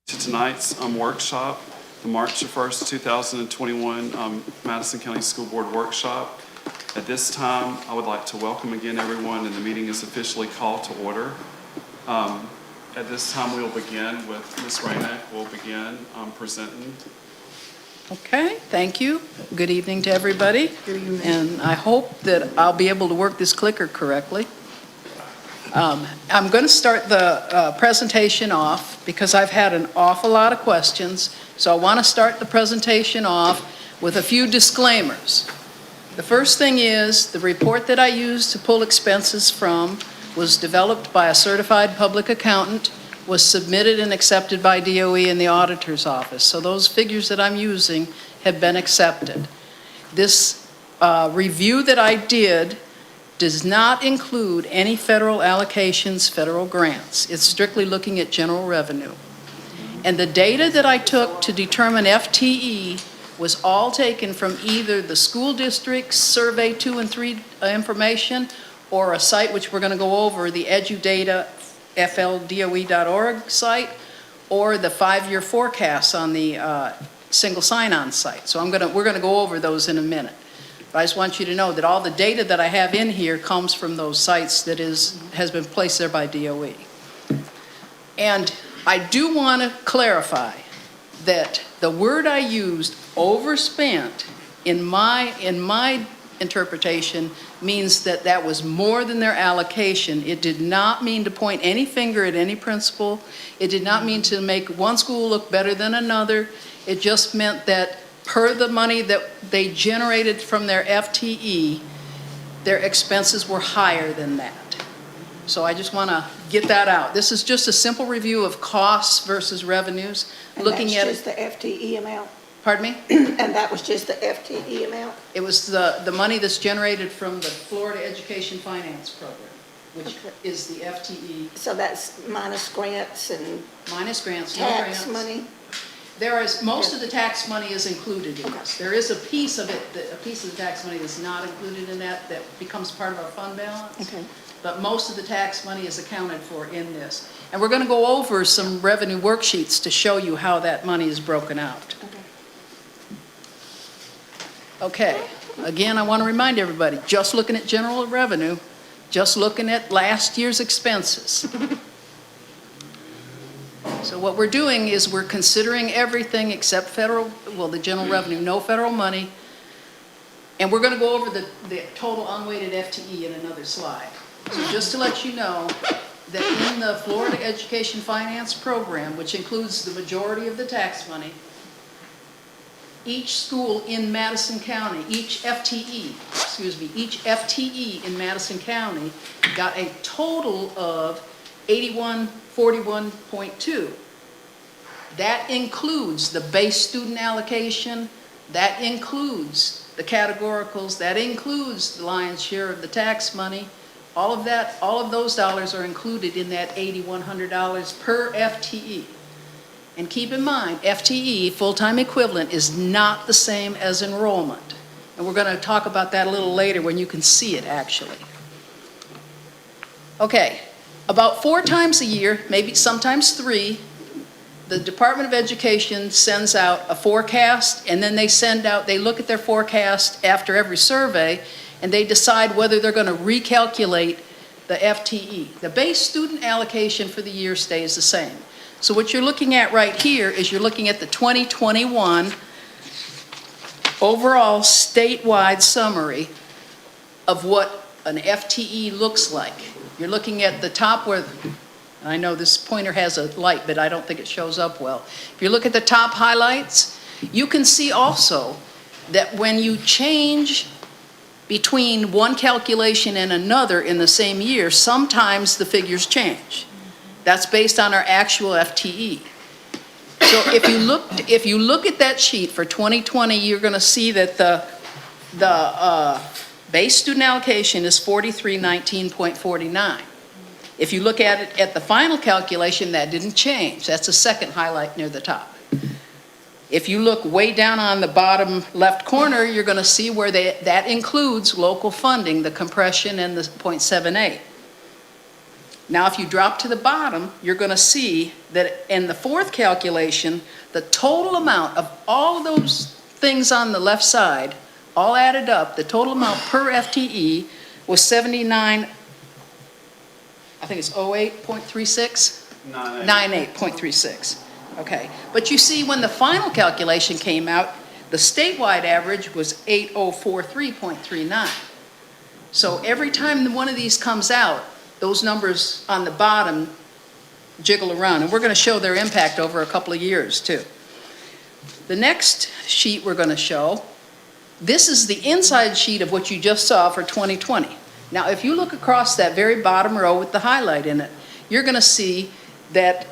To tonight's workshop, the March 1st, 2021 Madison County School Board Workshop. At this time, I would like to welcome again everyone, and the meeting is officially called to order. At this time, we will begin with Ms. Rainick. We'll begin presenting. Okay, thank you. Good evening to everybody. Good evening. And I hope that I'll be able to work this clicker correctly. I'm going to start the presentation off because I've had an awful lot of questions. So I want to start the presentation off with a few disclaimers. The first thing is the report that I used to pull expenses from was developed by a certified public accountant, was submitted and accepted by DOE in the auditor's office. So those figures that I'm using have been accepted. This review that I did does not include any federal allocations, federal grants. It's strictly looking at general revenue. And the data that I took to determine FTE was all taken from either the school district's Survey 2 and 3 information or a site which we're going to go over, the edudata fldoe.org site, or the 5-year forecasts on the single sign-on site. So we're going to go over those in a minute. But I just want you to know that all the data that I have in here comes from those sites that has been placed there by DOE. And I do want to clarify that the word I used, overspent, in my interpretation means that was more than their allocation. It did not mean to point any finger at any principal. It did not mean to make one school look better than another. It just meant that per the money that they generated from their FTE, their expenses were higher than that. So I just want to get that out. This is just a simple review of costs versus revenues. And looking at that's just the FTE amount? Pardon me? And that was just the FTE amount? It was the money that's generated from the Florida Education Finance Program, which is the FTE. So that's minus grants and Minus grants, no grants. tax money? There is, most of the tax money is included in this. There is a piece of it, a piece of the tax money that's not included in that becomes part of our fund balance. Okay. But most of the tax money is accounted for in this. And we're going to go over some revenue worksheets to show you how that money is broken out. Okay, again, I want to remind everybody, just looking at general revenue, just looking at last year's expenses. So what we're doing is we're considering everything except federal, well, the general revenue, no federal money. And we're going to go over the total unweighted FTE in another slide. So just to let you know that in the Florida Education Finance Program, which includes the majority of the tax money, each school in Madison County, each FTE in Madison County got a total of 8141.2. That includes the base student allocation, that includes the categoricals, that includes the lion's share of the tax money. All of that, all of those dollars are included in that $8,100 per FTE. And keep in mind, FTE, full-time equivalent, is not the same as enrollment. And we're going to talk about that a little later when you can see it, actually. Okay, about 4 times a year, maybe sometimes 3, the Department of Education sends out a forecast, and then they look at their forecast after every survey, and they decide whether they're going to recalculate the FTE. The base student allocation for the year stays the same. So what you're looking at right here is you're looking at the 2021 overall statewide summary of what an FTE looks like. You're looking at the top where, and I know this pointer has a light, but I don't think it shows up well. If you look at the top highlights, you can see also that when you change between one calculation and another in the same year, sometimes the figures change. That's based on our actual FTE. So if you look at that sheet for 2020, you're going to see that the base student allocation is 4319.49. If you look at it at the final calculation, that didn't change. That's the second highlight near the top. If you look way down on the bottom left corner, you're going to see where that includes local funding, the compression, and the 0.78. Now, if you drop to the bottom, you're going to see that in the fourth calculation, the total amount of all those things on the left side, all added up, the total amount per FTE was 79, I think it's 08.36? 98.36. Okay. But you see, when the final calculation came out, the statewide average was 8043.39. So every time one of these comes out, those numbers on the bottom jiggle around, and we're going to show their impact over a couple of years too. The next sheet we're going to show, this is the inside sheet of what you just saw for 2020. Now, if you look across that very bottom row with the highlight in it, you're going to see that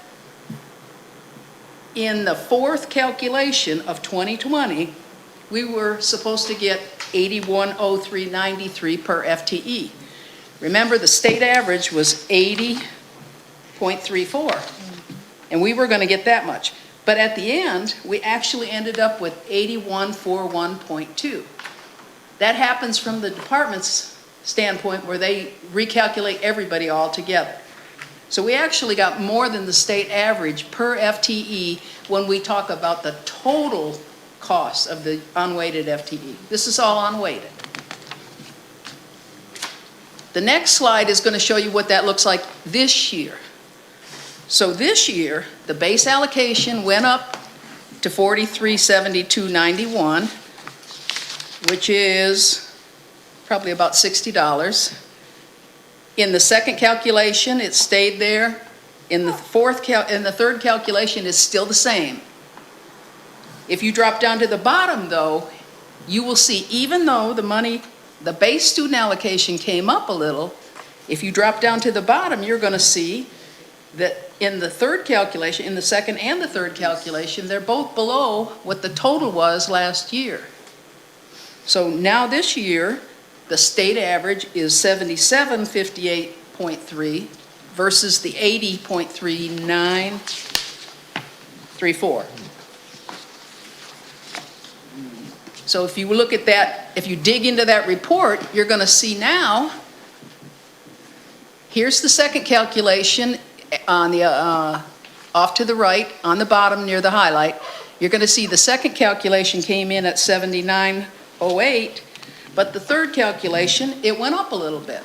in the fourth calculation of 2020, we were supposed to get 8103.93 per FTE. Remember, the state average was 80.34, and we were going to get that much. But at the end, we actually ended up with 8141.2. That happens from the department's standpoint, where they recalculate everybody all together. So we actually got more than the state average per FTE when we talk about the total cost of the unweighted FTE. This is all unweighted. The next slide is going to show you what that looks like this year. So this year, the base allocation went up to $4372.91, which is probably about $60. In the second calculation, it stayed there. In the third calculation, it's still the same. If you drop down to the bottom, though, you will see, even though the base student allocation came up a little, if you drop down to the bottom, you're going to see that in the third calculation, in the second and the third calculation, they're both below what the total was last year. So now this year, the state average is 7758.3 versus the 80.3934. So if you look at that, if you dig into that report, you're going to see now, here's the second calculation on the off to the right, on the bottom near the highlight. You're going to see the second calculation came in at 7908. But the third calculation, it went up a little bit.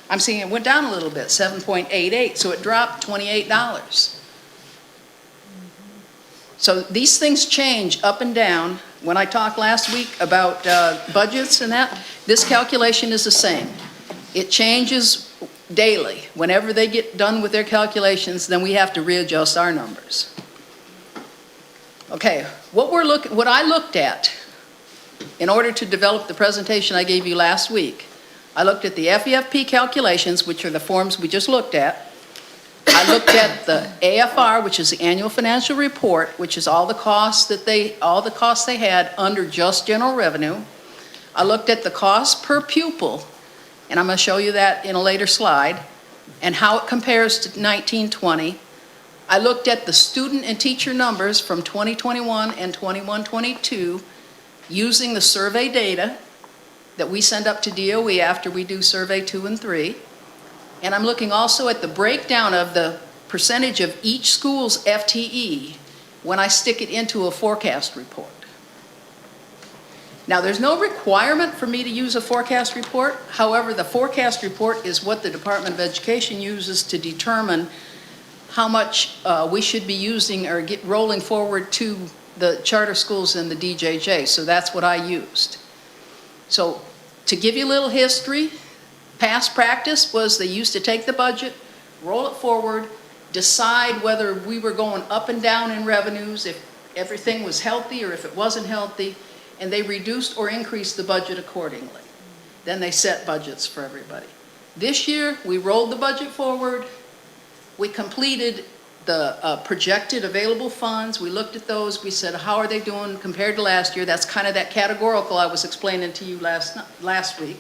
I'm seeing it went down a little bit, 7.88, so it dropped $28. So these things change up and down. When I talked last week about budgets and that, this calculation is the same. It changes daily. Whenever they get done with their calculations, then we have to readjust our numbers. Okay, what I looked at in order to develop the presentation I gave you last week, I looked at the FEFP calculations, which are the forms we just looked at. I looked at the AFR, which is the annual financial report, which is all the costs they had under just general revenue. I looked at the cost per pupil, and I'm going to show you that in a later slide, and how it compares to 1920. I looked at the student and teacher numbers from 2021 and 21-22 using the survey data that we send up to DOE after we do survey 2 and 3. And I'm looking also at the breakdown of the percentage of each school's FTE when I stick it into a forecast report. Now, there's no requirement for me to use a forecast report. However, the forecast report is what the Department of Education uses to determine how much we should be using or rolling forward to the charter schools and the DJJ. So that's what I used. So to give you a little history, past practice was they used to take the budget, roll it forward, decide whether we were going up and down in revenues, if everything was healthy or if it wasn't healthy, and they reduced or increased the budget accordingly. Then they set budgets for everybody. This year, we rolled the budget forward. We completed the projected available funds. We looked at those. We said, how are they doing compared to last year? That's kind of that categorical I was explaining to you last week.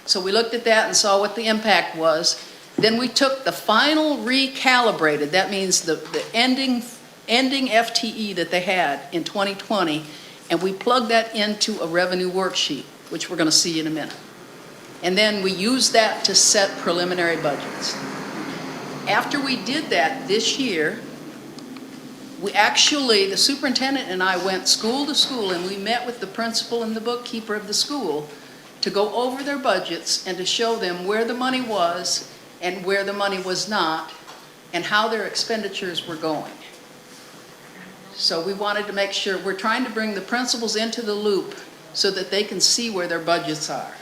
So we looked at that and saw what the impact was. Then we took the final recalibrated, that means the ending FTE that they had in 2020, and we plugged that into a revenue worksheet, which we're going to see in a minute. And then we used that to set preliminary budgets. After we did that this year, the superintendent and I went school to school, and we met with the principal and the bookkeeper of the school to go over their budgets and to show them where the money was and where the money was not, and how their expenditures were going. So we wanted to make sure, we're trying to bring the principals into the loop so that they can see where their budgets are.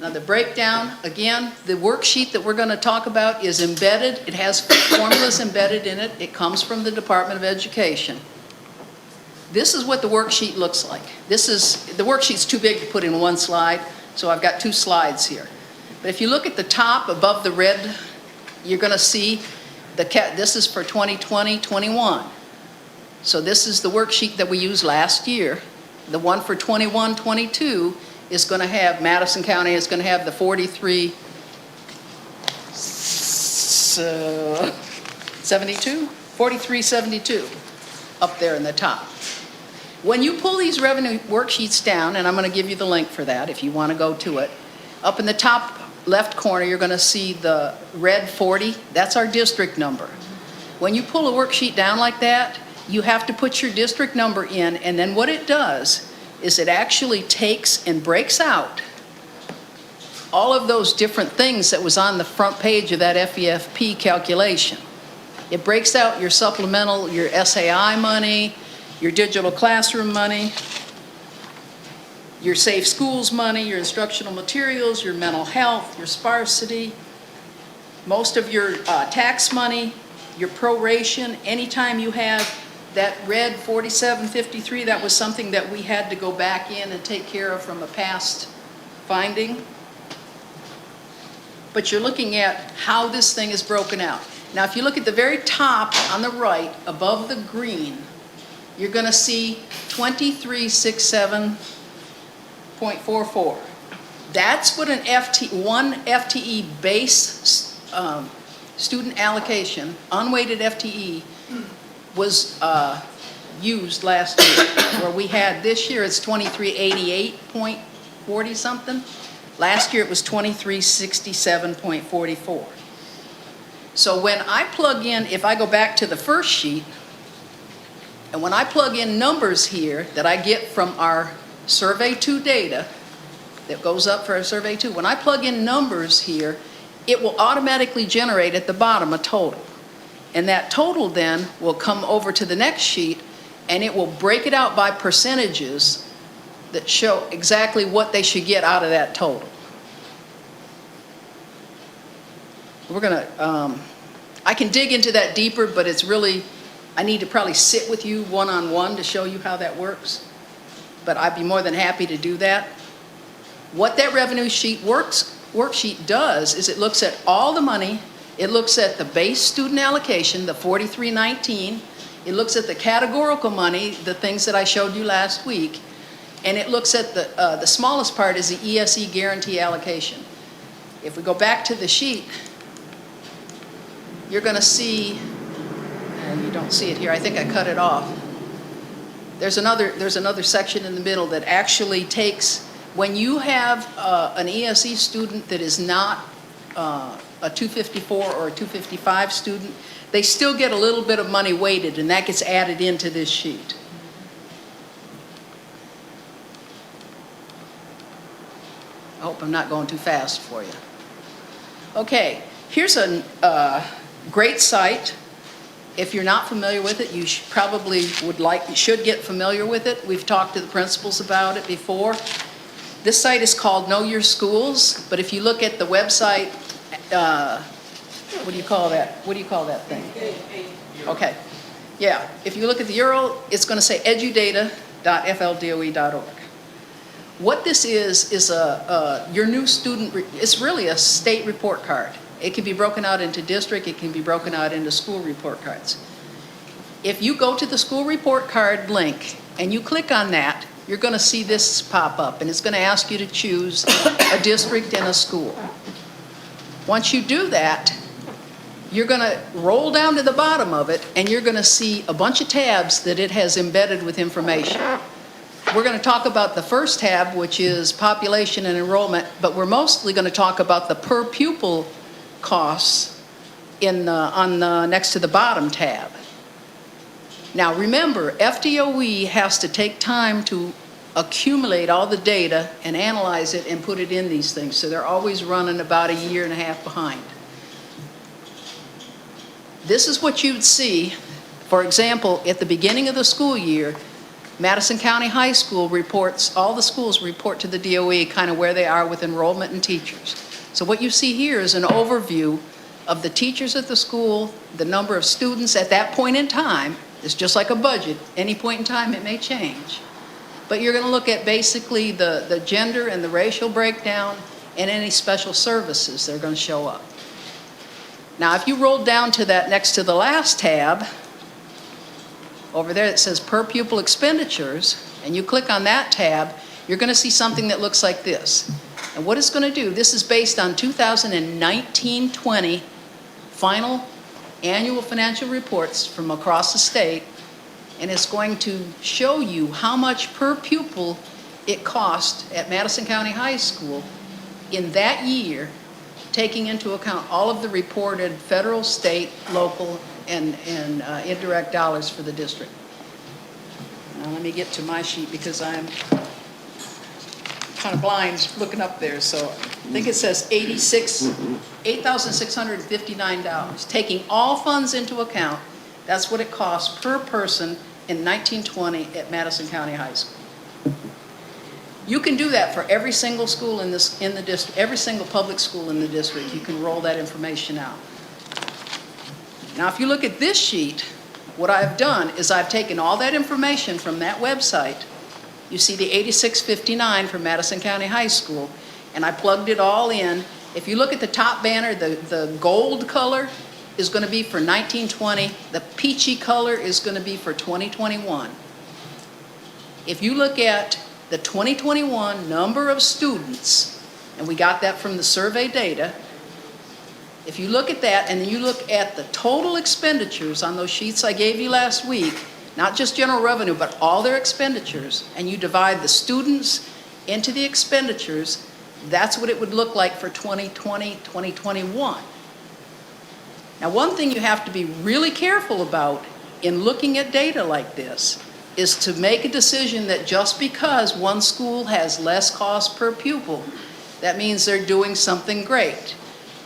Now the breakdown, again, the worksheet that we're going to talk about is embedded. It has formulas embedded in it. It comes from the Department of Education. This is what the worksheet looks like. The worksheet's too big to put in one slide, so I've got two slides here. But if you look at the top above the red, you're going to see this is for 2020-21. So this is the worksheet that we used last year. The one for 21-22 is going to have, Madison County is going to have the 4372 up there in the top. When you pull these revenue worksheets down, and I'm going to give you the link for that if you want to go to it, up in the top left corner you're going to see the red 40. That's our district number. When you pull a worksheet down like that, you have to put your district number in, and then what it does is it actually takes and breaks out all of those different things that was on the front page of that FEFP calculation. It breaks out your supplemental, your SAI money, your digital classroom money, your safe schools money, your instructional materials, your mental health, your sparsity, most of your tax money, your proration. Anytime you have that red 4753, that was something that we had to go back in and take care of from a past finding. But you're looking at how this thing is broken out. Now, if you look at the very top on the right, above the green, you're going to see 2367.44. That's what one FTE base student allocation, unweighted FTE, was used last year, where we had, this year it's 2388.40 something. Last year it was 2367.44. So when I plug in, if I go back to the first sheet, and when I plug in numbers here that I get from our Survey 2 data that goes up for our Survey 2, when I plug in numbers here, it will automatically generate at the bottom a total. And that total then will come over to the next sheet, and it will break it out by percentages that show exactly what they should get out of that total. We're going to, I can dig into that deeper, but it's really, I need to probably sit with you one-on-one to show you how that works. But I'd be more than happy to do that. What that revenue sheet worksheet does is it looks at all the money. It looks at the base student allocation, the 4319. It looks at the categorical money, the things that I showed you last week. And it looks at the smallest part is the ESE guarantee allocation. If we go back to the sheet, you're going to see, and you don't see it here, I think I cut it off. There's another section in the middle that actually takes, when you have an ESE student that is not a 254 or a 255 student, they still get a little bit of money weighted, and that gets added into this sheet. I hope I'm not going too fast for you. Okay, here's a great site. If you're not familiar with it, you should get familiar with it. We've talked to the principals about it before. This site is called Know Your Schools, but if you look at the website, what do you call that? What do you call that thing? Okay. Yeah. If you look at the URL, it's going to say edudata.fldoe.org. What this is your new student, it's really a state report card. It can be broken out into district, it can be broken out into school report cards. If you go to the school report card link and you click on that, you're going to see this pop up, and it's going to ask you to choose a district and a school. Once you do that, you're going to roll down to the bottom of it, and you're going to see a bunch of tabs that it has embedded with information. We're going to talk about the first tab, which is population and enrollment, but we're mostly going to talk about the per pupil costs next to the bottom tab. Now remember, FDOE has to take time to accumulate all the data and analyze it and put it in these things, so they're always running about a year and a half behind. This is what you'd see, for example, at the beginning of the school year, Madison County High School reports, all the schools report to the DOE kind of where they are with enrollment and teachers. So what you see here is an overview of the teachers at the school, the number of students at that point in time. It's just like a budget. Any point in time it may change. But you're going to look at basically the gender and the racial breakdown and any special services that are going to show up. Now if you roll down to that next to the last tab, over there it says per pupil expenditures, and you click on that tab, you're going to see something that looks like this. And what it's going to do, this is based on 2019-20 final annual financial reports from across the state, and it's going to show you how much per pupil it cost at Madison County High School in that year, taking into account all of the reported federal, state, local, and indirect dollars for the district. Now let me get to my sheet because I'm kind of blind looking up there, so I think it says $8,659. Taking all funds into account, that's what it costs per person in 1920 at Madison County High School. You can do that for every single school in the district, every single public school in the district. You can roll that information out. Now, if you look at this sheet, what I've done is I've taken all that information from that website. You see the 8659 for Madison County High School, and I plugged it all in. If you look at the top banner, the gold color is going to be for 1920. The peachy color is going to be for 2021. If you look at the 2021 number of students, and we got that from the survey data, if you look at that and then you look at the total expenditures on those sheets I gave you last week, not just general revenue, but all their expenditures, and you divide the students into the expenditures, that's what it would look like for 2020, 2021. Now, one thing you have to be really careful about in looking at data like this is to make a decision that just because one school has less cost per pupil, that means they're doing something great.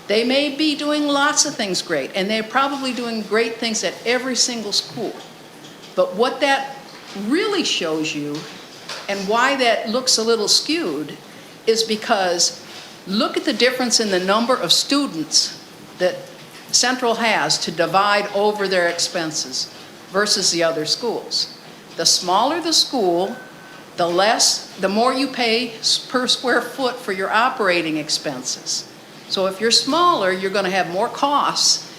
They may be doing lots of things great, and they're probably doing great things at every single school. But what that really shows you, and why that looks a little skewed, is because look at the difference in the number of students that Central has to divide over their expenses versus the other schools. The smaller the school, the more you pay per square foot for your operating expenses. So if you're smaller, you're going to have more costs.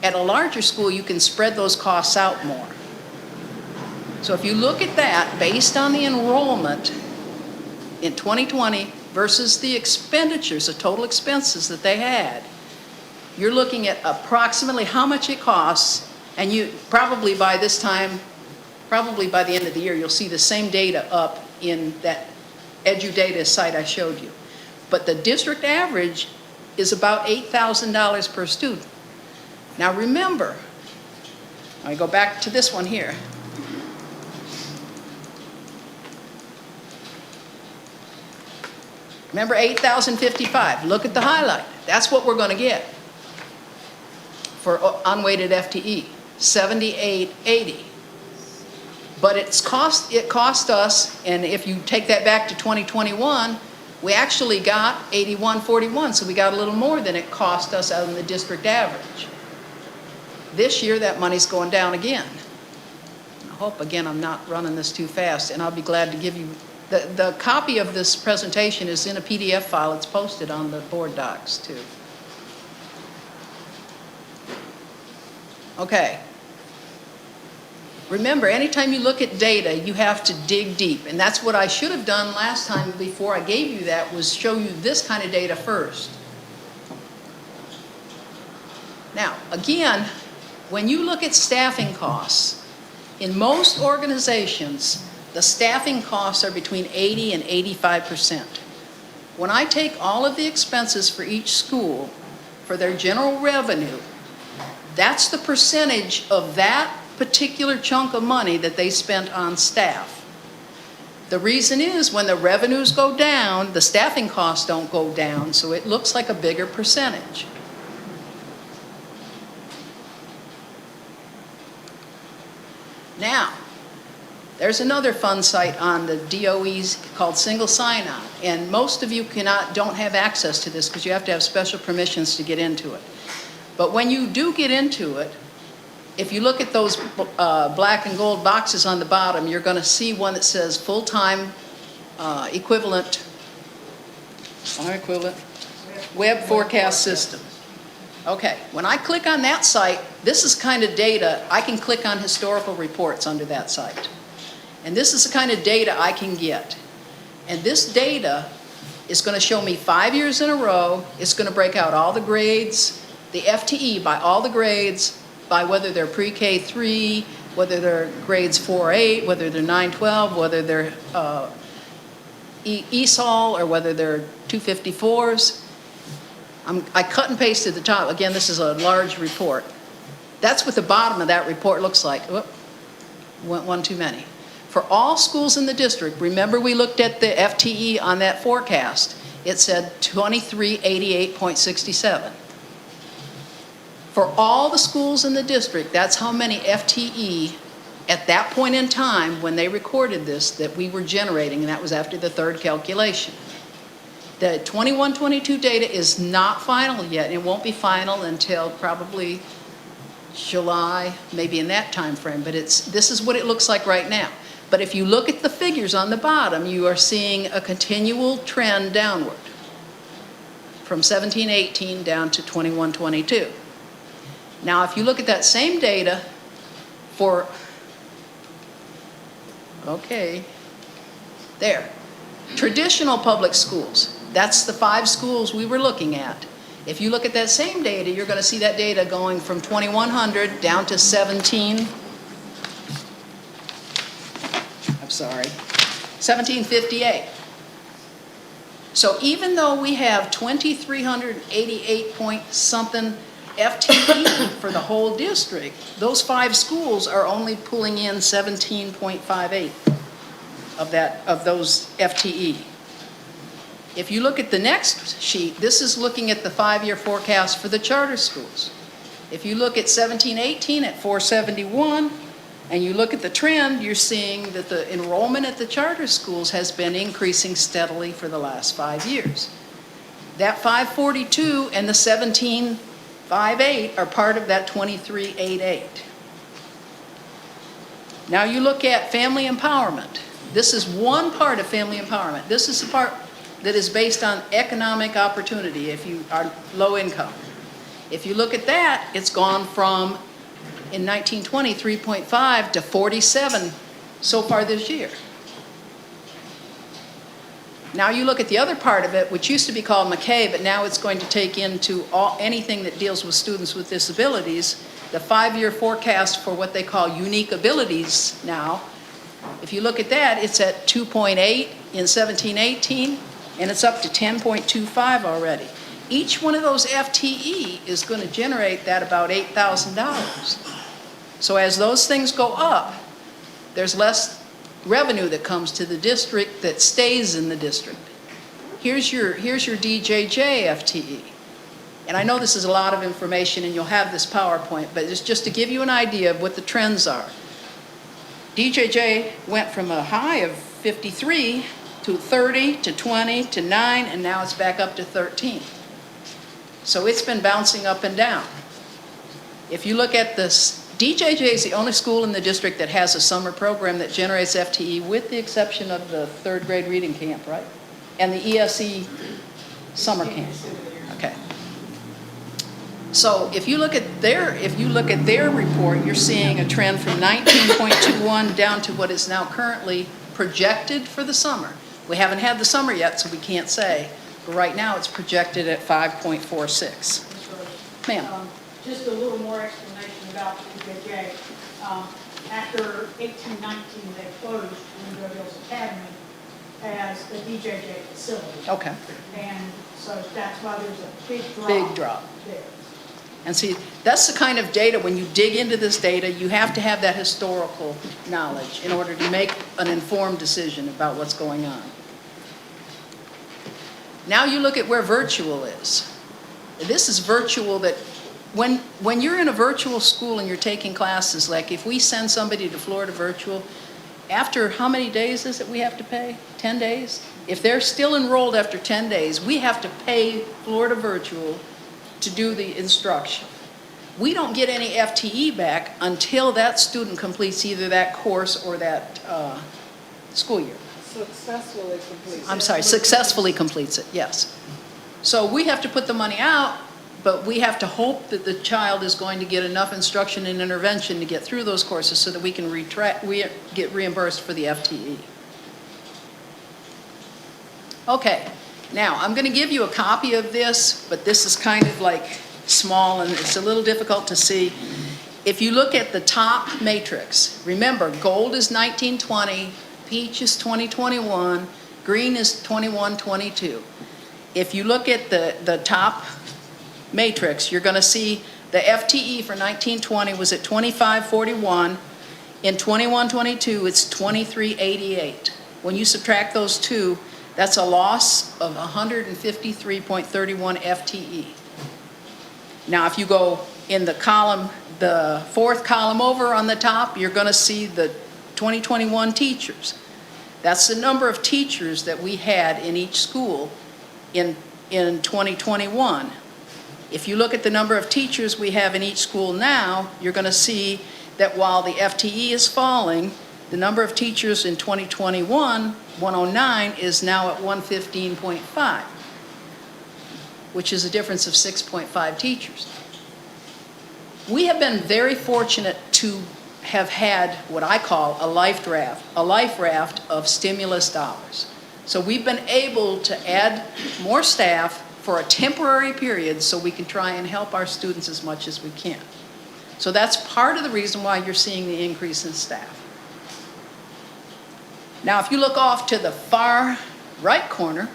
At a larger school, you can spread those costs out more. So if you look at that, based on the enrollment in 2020 versus the expenditures, the total expenses that they had, you're looking at approximately how much it costs, and you probably by this time, probably by the end of the year, you'll see the same data up in that EduData site I showed you. But the district average is about $8,000 per student. Now remember, I go back to this one here. Remember 8,055, look at the highlight. That's what we're going to get for unweighted FTE, 7880. But it cost us, and if you take that back to 2021, we actually got 8141, so we got a little more than it cost us out in the district average. This year, that money's going down again. I hope, again, I'm not running this too fast, and I'll be glad to give you, the copy of this presentation is in a PDF file. It's posted on the board docs, too. Okay. Remember, anytime you look at data, you have to dig deep. And that's what I should have done last time before I gave you that, was show you this kind of data first. Now, again, when you look at staffing costs, in most organizations, the staffing costs are between 80 and 85%. When I take all of the expenses for each school, for their general revenue, That's the percentage of that particular chunk of money that they spent on staff. The reason is when the revenues go down, the staffing costs don't go down, so it looks like a bigger percentage. Now, there's another fun site on the DOE's called Single Sign-On, and most of you don't have access to this because you have to have special permissions to get into it. But when you do get into it, if you look at those black and gold boxes on the bottom, you're going to see one that says full-time equivalent web forecast system. Okay, when I click on that site, this is kind of data. I can click on historical reports under that site. And this is the kind of data I can get. And this data is going to show me 5 years in a row. It's going to break out all the grades, the FTE by all the grades, by whether they're pre-K 3, whether they're grades 4-8, whether they're 9-12, whether they're ESOL, or whether they're 254s. I cut and pasted the top. Again, this is a large report. That's what the bottom of that report looks like. Whoop, went one too many. For all schools in the district, remember we looked at the FTE on that forecast. It said 2388.67. For all the schools in the district, that's how many FTE at that point in time when they recorded this that we were generating, and that was after the third calculation. The 21-22 data is not final yet. It won't be final until probably July, maybe in that time frame, but this is what it looks like right now. But if you look at the figures on the bottom, you are seeing a continual trend downward from 17-18 down to 21-22. Now, if you look at that same data for, okay, there, traditional public schools, that's the 5 schools we were looking at. If you look at that same data, you're going to see that data going from 2,100 down to 1758. So even though we have 2,388 point something FTE for the whole district, those 5 schools are only pulling in 17.58 of those FTE. If you look at the next sheet, this is looking at the 5-year forecast for the charter schools. If you look at 17-18 at 471, and you look at the trend, you're seeing that the enrollment at the charter schools has been increasing steadily for the last 5 years. That 542 and the 1758 are part of that 2388. Now you look at family empowerment. This is one part of family empowerment. This is the part that is based on economic opportunity if you are low income. If you look at that, it's gone from, in 1920, 3.5 to 47 so far this year. Now you look at the other part of it, which used to be called McKay, but now it's going to take into anything that deals with students with disabilities, the 5-year forecast for what they call unique abilities now. If you look at that, it's at 2.8 in 17-18, and it's up to 10.25 already. Each one of those FTE is going to generate that about $8,000. So as those things go up, there's less revenue that comes to the district that stays in the district. Here's your DJJ FTE. And I know this is a lot of information and you'll have this PowerPoint, but it's just to give you an idea of what the trends are. DJJ went from a high of 53 to 30 to 20 to 9, and now it's back up to 13. So it's been bouncing up and down. If you look at this, DJJ is the only school in the district that has a summer program that generates FTE, with the exception of the 3rd grade reading camp, right? And the ESE summer camp. Okay. So if you look at their report, you're seeing a trend from 19.21 down to what is now currently projected for the summer. We haven't had the summer yet, so we can't say. But right now, it's projected at 5.46. Ma'am. Just a little more explanation about the DJJ. After 18-19, they closed Window Hills Academy as the DJJ facility. Okay. And so that's why there's a big drop. Big drop. There. And see, that's the kind of data, when you dig into this data, you have to have that historical knowledge in order to make an informed decision about what's going on. Now you look at where virtual is. This is virtual that when you're in a virtual school and you're taking classes, like if we send somebody to Florida virtual, after how many days is it we have to pay? 10 days? If they're still enrolled after 10 days, we have to pay Florida virtual to do the instruction. We don't get any FTE back until that student completes either that course or that school year. Successfully completes. I'm sorry, successfully completes it, yes. So we have to put the money out, but we have to hope that the child is going to get enough instruction and intervention to get through those courses so that we can get reimbursed for the FTE. Okay, now I'm going to give you a copy of this, but this is kind of like small and it's a little difficult to see. If you look at the top matrix, remember gold is 1920, peach is 2021, green is 21-22. If you look at the top matrix, you're going to see the FTE for 1920 was at 2541. In 21-22, it's 2388. When you subtract those two, that's a loss of 153.31 FTE. Now, if you go in the column, the fourth column over on the top, you're going to see the 2021 teachers. That's the number of teachers that we had in each school in 2021. If you look at the number of teachers we have in each school now, you're going to see that while the FTE is falling, the number of teachers in 2021, 109, is now at 115.5, which is a difference of 6.5 teachers. We have been very fortunate to have had what I call a life raft of stimulus dollars. So we've been able to add more staff for a temporary period so we can try and help our students as much as we can. So that's part of the reason why you're seeing the increase in staff. Now, if you look off to the far right corner,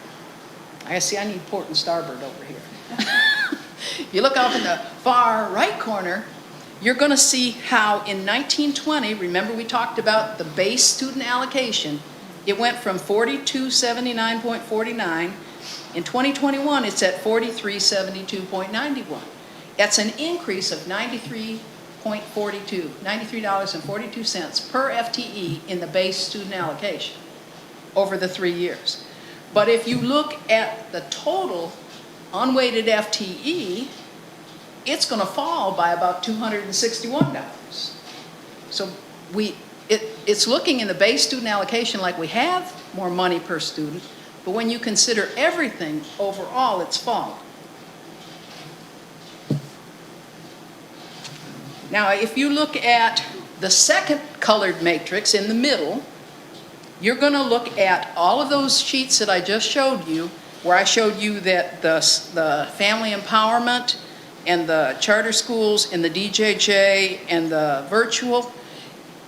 I see I need port and starboard over here. If you look off in the far right corner, you're going to see how in 1920, remember we talked about the base student allocation, it went from 4279.49. In 2021, it's at 4372.91. That's an increase of $93.42 per FTE in the base student allocation over the 3 years. But if you look at the total unweighted FTE, it's going to fall by about $261. So it's looking in the base student allocation like we have more money per student, but when you consider everything overall, it's fallen. Now, if you look at the second colored matrix in the middle, you're going to look at all of those sheets that I just showed you, where I showed you that the family empowerment and the charter schools and the DJJ and the virtual,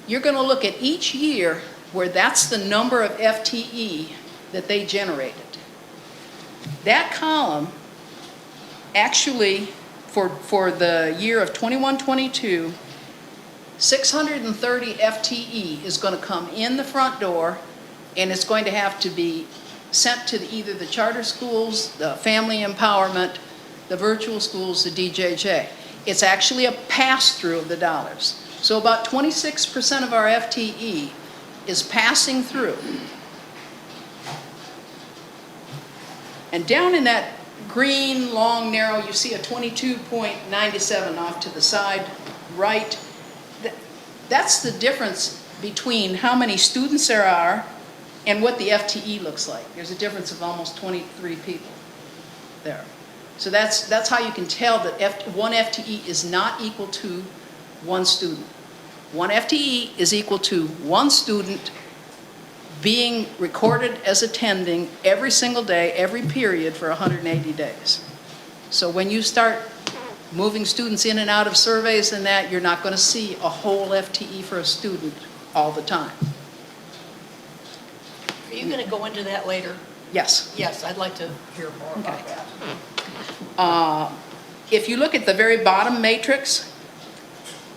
you're going to look at each year where that's the number of FTE that they generated. That column actually, for the year of 21-22, 630 FTE is going to come in the front door, and it's going to have to be sent to either the charter schools, the family empowerment, the virtual schools, the DJJ. It's actually a pass-through of the dollars. So about 26% of our FTE is passing through. And down in that green, long, narrow, you see a 22.97 off to the side right. That's the difference between how many students there are and what the FTE looks like. There's a difference of almost 23 people there. So that's how you can tell that one FTE is not equal to one student. One FTE is equal to one student being recorded as attending every single day, every period for 180 days. So when you start moving students in and out of surveys and that, you're not going to see a whole FTE for a student all the time. Are you going to go into that later? Yes. Yes, I'd like to hear more about Okay. that. If you look at the very bottom matrix,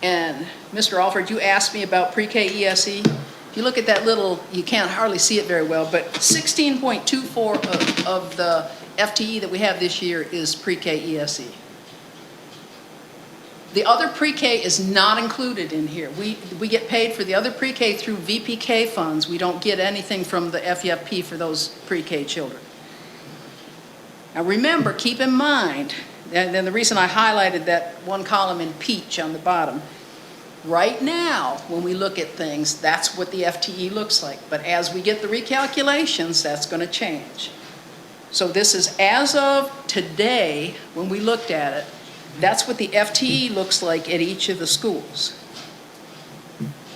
and Mr. Alford, you asked me about pre-K ESE. If you look at that little, you can't hardly see it very well, but 16.24 of the FTE that we have this year is pre-K ESE. The other pre-K is not included in here. We get paid for the other pre-K through VPK funds. We don't get anything from the FEFP for those pre-K children. Now remember, keep in mind, and then the reason I highlighted that one column in peach on the bottom, right now, when we look at things, that's what the FTE looks like. But as we get the recalculations, that's going to change. So this is as of today, when we looked at it, that's what the FTE looks like at each of the schools.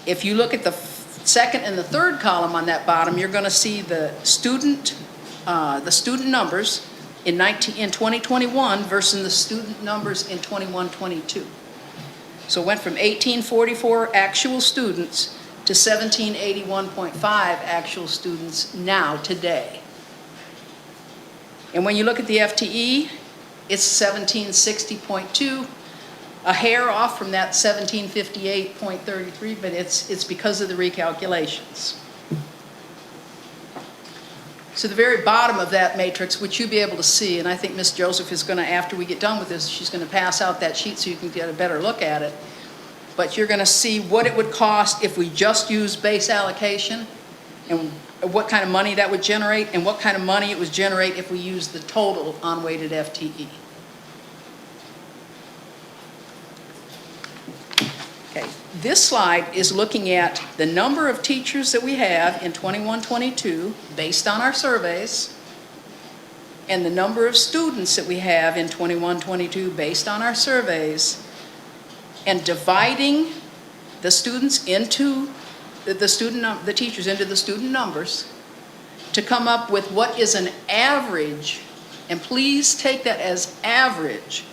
If you look at the second and the third column on that bottom, you're going to see the student numbers in 2021 versus the student numbers in 21-22. So it went from 1844 actual students to 1781.5 actual students now, today. And when you look at the FTE, it's 1760.2, a hair off from that 1758.33, but it's because of the recalculations. So the very bottom of that matrix, which you'll be able to see, and I think Ms. Joseph is going to, after we get done with this, she's going to pass out that sheet so you can get a better look at it. But you're going to see what it would cost if we just use base allocation, and what kind of money that would generate, and what kind of money it would generate if we use the total unweighted FTE. Okay, this slide is looking at the number of teachers that we have in 21-22 based on our surveys, and the number of students that we have in 21-22 based on our surveys, and dividing the students into the teachers into the student numbers to come up with what is an average, and please take that as average,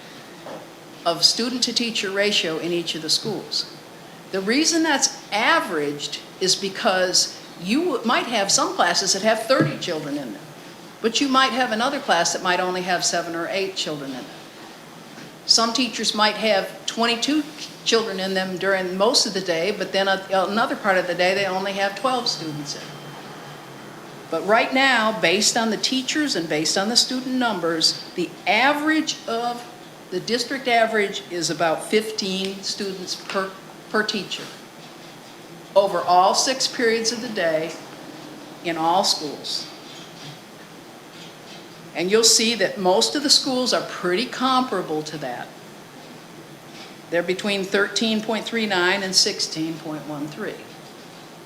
of student to teacher ratio in each of the schools. The reason that's averaged is because you might have some classes that have 30 children in them, but you might have another class that might only have 7 or 8 children in it. Some teachers might have 22 children in them during most of the day, but then another part of the day they only have 12 students in. But right now, based on the teachers and based on the student numbers, the average of the district average is about 15 students per teacher over all 6 periods of the day in all schools. And you'll see that most of the schools are pretty comparable to that. They're between 13.39 and 16.13.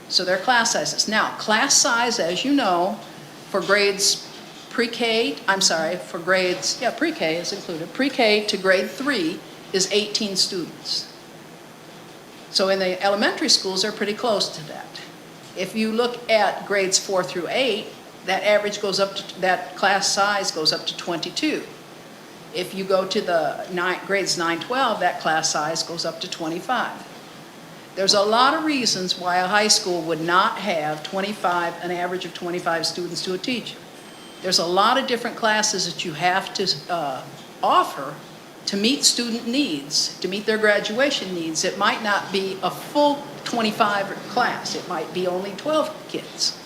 So they're class sizes. Now, class size, as you know, for grades pre-K, for grades, pre-K is included. Pre-K to grade 3 is 18 students. So in the elementary schools, they're pretty close to that. If you look at grades 4 through 8, that average goes up to, that class size goes up to 22. If you go to the grades 9-12, that class size goes up to 25. There's a lot of reasons why a high school would not have an average of 25 students to a teacher. There's a lot of different classes that you have to offer to meet student needs, to meet their graduation needs. It might not be a full 25 class. It might be only 12 kids.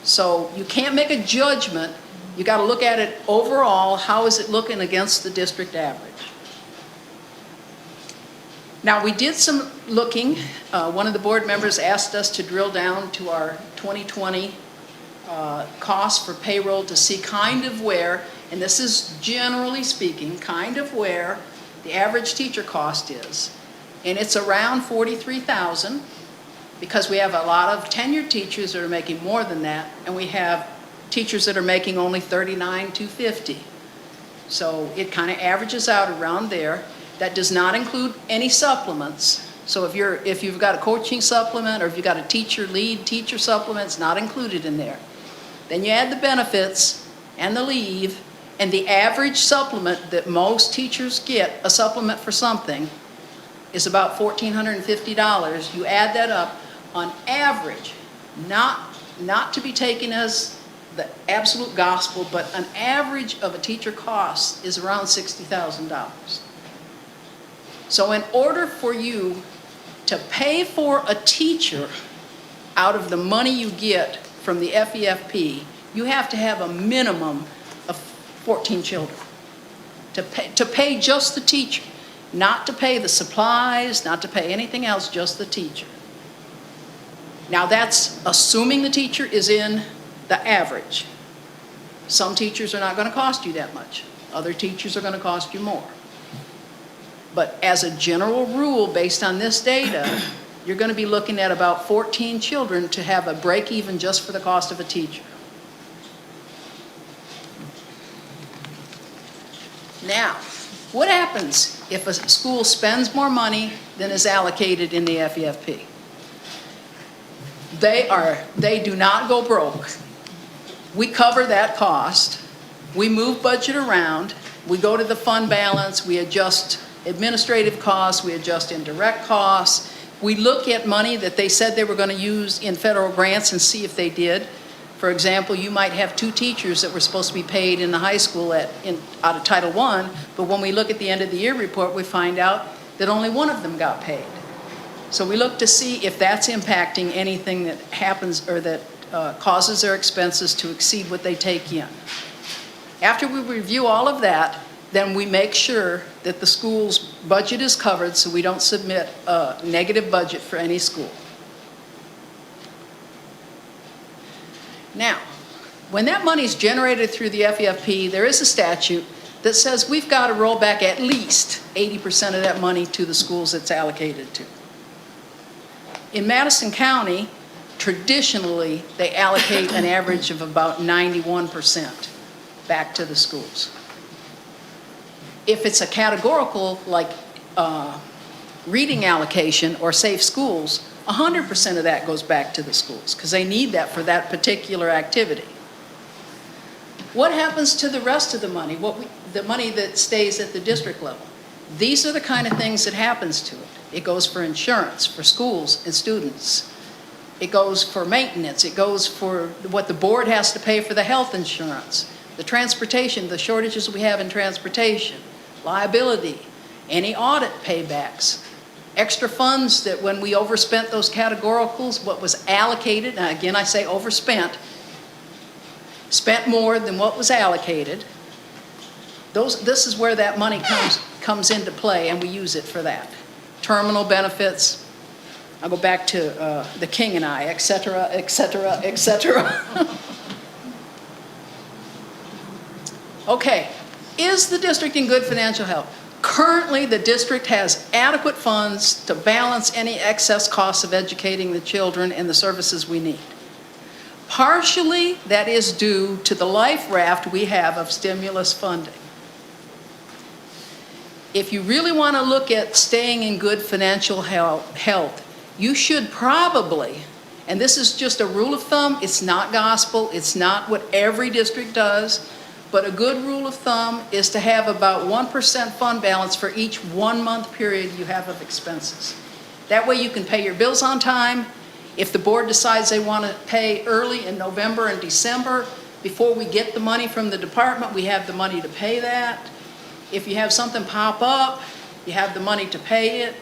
So you can't make a judgment. You got to look at it overall. How is it looking against the district average? Now, we did some looking. One of the board members asked us to drill down to our 2020 costs for payroll to see kind of where, and this is generally speaking, kind of where the average teacher cost is. And it's around $43,000 because we have a lot of tenured teachers that are making more than that, and we have teachers that are making only $39,250. So it kind of averages out around there. That does not include any supplements. So if you've got a coaching supplement or if you've got a lead teacher supplement, it's not included in there. Then you add the benefits and the leave, and the average supplement that most teachers get, a supplement for something, is about $1,450. You add that up on average, not to be taken as the absolute gospel, but an average of a teacher cost is around $60,000. So in order for you to pay for a teacher out of the money you get from the FEFP, you have to have a minimum of 14 children. To pay just the teacher, not to pay the supplies, not to pay anything else, just the teacher. Now that's assuming the teacher is in the average. Some teachers are not going to cost you that much. Other teachers are going to cost you more. But as a general rule, based on this data, you're going to be looking at about 14 children to have a break even just for the cost of a teacher. Now, what happens if a school spends more money than is allocated in the FEFP? They do not go broke. We cover that cost. We move budget around. We go to the fund balance. We adjust administrative costs. We adjust indirect costs. We look at money that they said they were going to use in federal grants and see if they did. For example, you might have 2 teachers that were supposed to be paid in the high school out of Title I, but when we look at the end of the year report, we find out that only one of them got paid. So we look to see if that's impacting anything that happens or that causes their expenses to exceed what they take in. After we review all of that, then we make sure that the school's budget is covered so we don't submit a negative budget for any school. Now, when that money is generated through the FEFP, there is a statute that says we've got to roll back at least 80% of that money to the schools it's allocated to. In Madison County, traditionally, they allocate an average of about 91% back to the schools. If it's a categorical, like reading allocation or safe schools, 100% of that goes back to the schools because they need that for that particular activity. What happens to the rest of the money, the money that stays at the district level? These are the kind of things that happens to it. It goes for insurance, for schools and students. It goes for maintenance. It goes for what the board has to pay for the health insurance, the transportation, the shortages we have in transportation, liability, any audit paybacks, extra funds that when we overspent those categoricals, what was allocated, now again I say overspent, spent more than what was allocated. This is where that money comes into play, and we use it for that. Terminal benefits, I'll go back to the King and I, et cetera, et cetera, et cetera. Okay, is the district in good financial health? Currently, the district has adequate funds to balance any excess costs of educating the children and the services we need. Partially, that is due to the life raft we have of stimulus funding. If you really want to look at staying in good financial health, you should probably, and this is just a rule of thumb, it's not gospel, it's not what every district does, but a good rule of thumb is to have about 1% fund balance for each 1 month period you have of expenses. That way you can pay your bills on time. If the board decides they want to pay early in November and December, before we get the money from the department, we have the money to pay that. If you have something pop up, you have the money to pay it.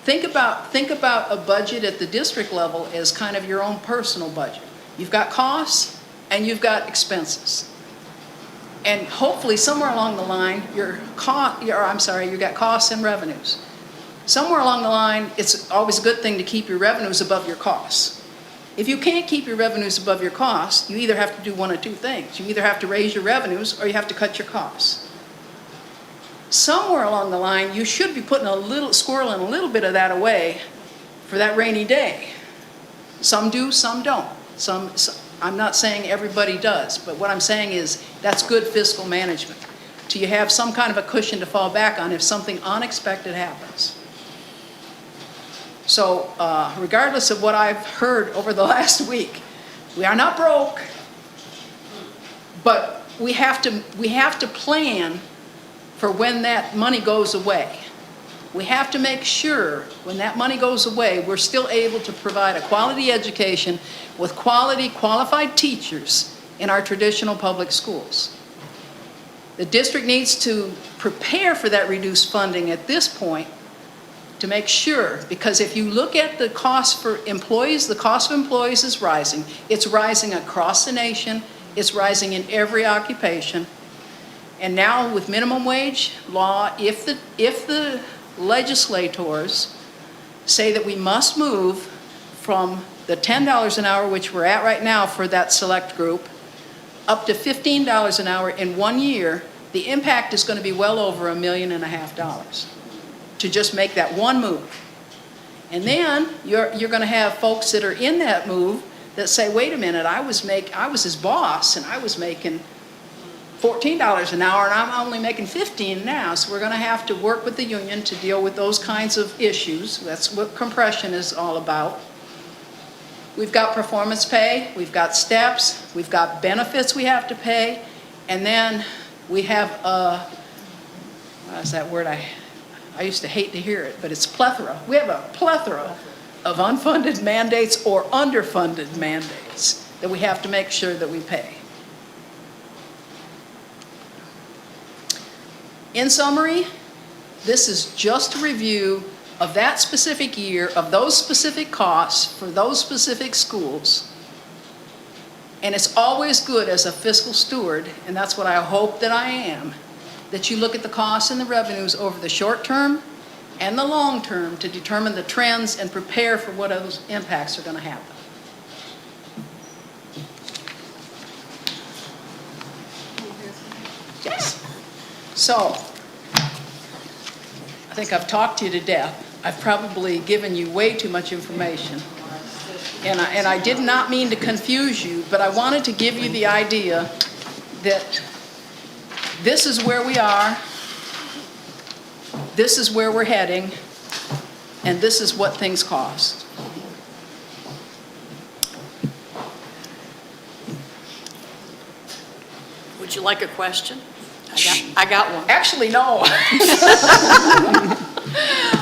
Think about a budget at the district level as kind of your own personal budget. You've got costs and you've got expenses. And hopefully somewhere along the line, you've got costs and revenues. Somewhere along the line, it's always a good thing to keep your revenues above your costs. If you can't keep your revenues above your costs, you either have to do one of two things. You either have to raise your revenues or you have to cut your costs. Somewhere along the line, you should be squirreling a little bit of that away for that rainy day. Some do, some don't. I'm not saying everybody does, but what I'm saying is that's good fiscal management. So you have some kind of a cushion to fall back on if something unexpected happens. So regardless of what I've heard over the last week, we are not broke, but we have to plan for when that money goes away. we have to make sure when that money goes away, we're still able to provide a quality education with quality, qualified teachers in our traditional public schools. The district needs to prepare for that reduced funding at this point to make sure, because if you look at the cost for employees, the cost of employees is rising. It's rising across the nation. It's rising in every occupation. And now with minimum wage law, if the legislators say that we must move from the $10 an hour, which we're at right now for that select group, up to $15 an hour in 1 year, the impact is going to be well over $1.5 million to just make that one move. And then you're going to have folks that are in that move that say, wait a minute, I was his boss and I was making $14 an hour and I'm only making $15 now. So we're going to have to work with the union to deal with those kinds of issues. That's what compression is all about. We've got performance pay, we've got steps, we've got benefits we have to pay, and then we have what's that word? I used to hate to hear it, but it's plethora. We have a plethora of unfunded mandates or underfunded mandates that we have to make sure that we pay. In summary, this is just a review of that specific year, of those specific costs for those specific schools. And it's always good as a fiscal steward, and that's what I hope that I am, that you look at the costs and the revenues over the short term and the long term to determine the trends and prepare for what those impacts are going to happen. Yes. So, I think I've talked to you to death. I've probably given you way too much information. And I did not mean to confuse you, but I wanted to give you the idea that this is where we are, this is where we're heading, and this is what things cost. Would you like a question? I got one. Actually, no.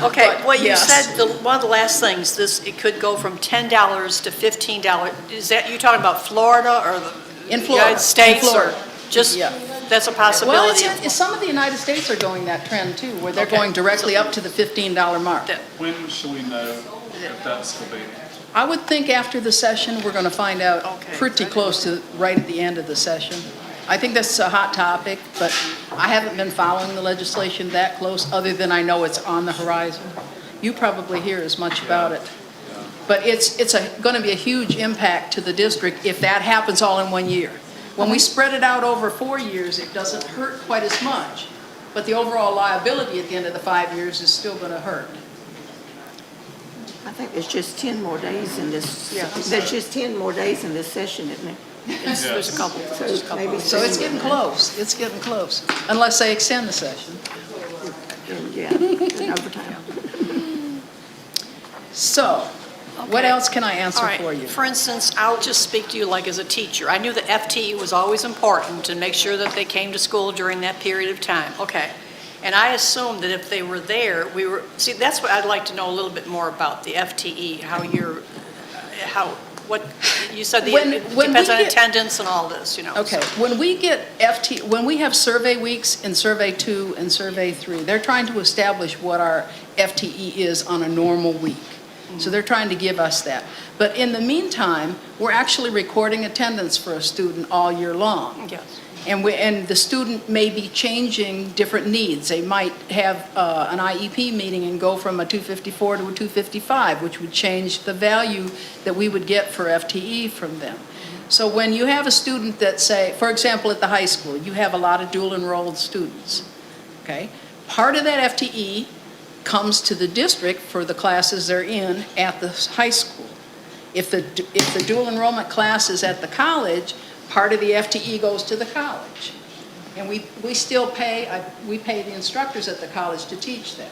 Okay, But, well, you yes. said, one of the last things, it could go from $10 to $15. Is that, you talking about Florida or the In Florida. United States? In Florida. Or just, Yeah. that's a Well, possibility? some of the United States are going that trend too, where they're Okay. going directly up to the $15 mark. That- When should we know if that's the be? I would think after the session, we're going to find out Okay. pretty close to right at the end of the session. I think that's a hot topic, but I haven't been following the legislation that close, other than I know it's on the horizon. You probably hear as much about it. But it's going to be a huge impact to the district if that happens all in 1 year. When we spread it out over 4 years, it doesn't hurt quite as much, but the overall liability at the end of the 5 years is still going to hurt. I think there's just 10 more days in this, Yeah. there's just 10 more days in this session, isn't there? There's a couple. So maybe So it's getting close, it's getting close, unless they extend the session. Yeah, and overtime. So, what Okay. else can I answer All right. for you? For instance, I'll just speak to you like as a teacher. I knew that FTE was always important and make sure that they came to school during that period of time. Okay. And I assumed that if they were there, see, that's what I'd like to know a little bit more about, the FTE, what, you said When it we depends on get- attendance and all this, you know. Okay, so- when we have survey weeks in Survey 2 and Survey 3, they're trying to establish what our FTE is on a normal week. So they're trying to give us that. But in the meantime, we're actually recording attendance for a student all year long. Yes. And the student may be changing different needs. They might have an IEP meeting and go from a 254 to a 255, which would change the value that we would get for FTE from them. So when you have a student that, say, for example, at the high school, you have a lot of dual enrolled students, okay? Part of that FTE comes to the district for the classes they're in at the high school. If the dual enrollment class is at the college, part of the FTE goes to the college. And we still pay, we pay the instructors at the college to teach them.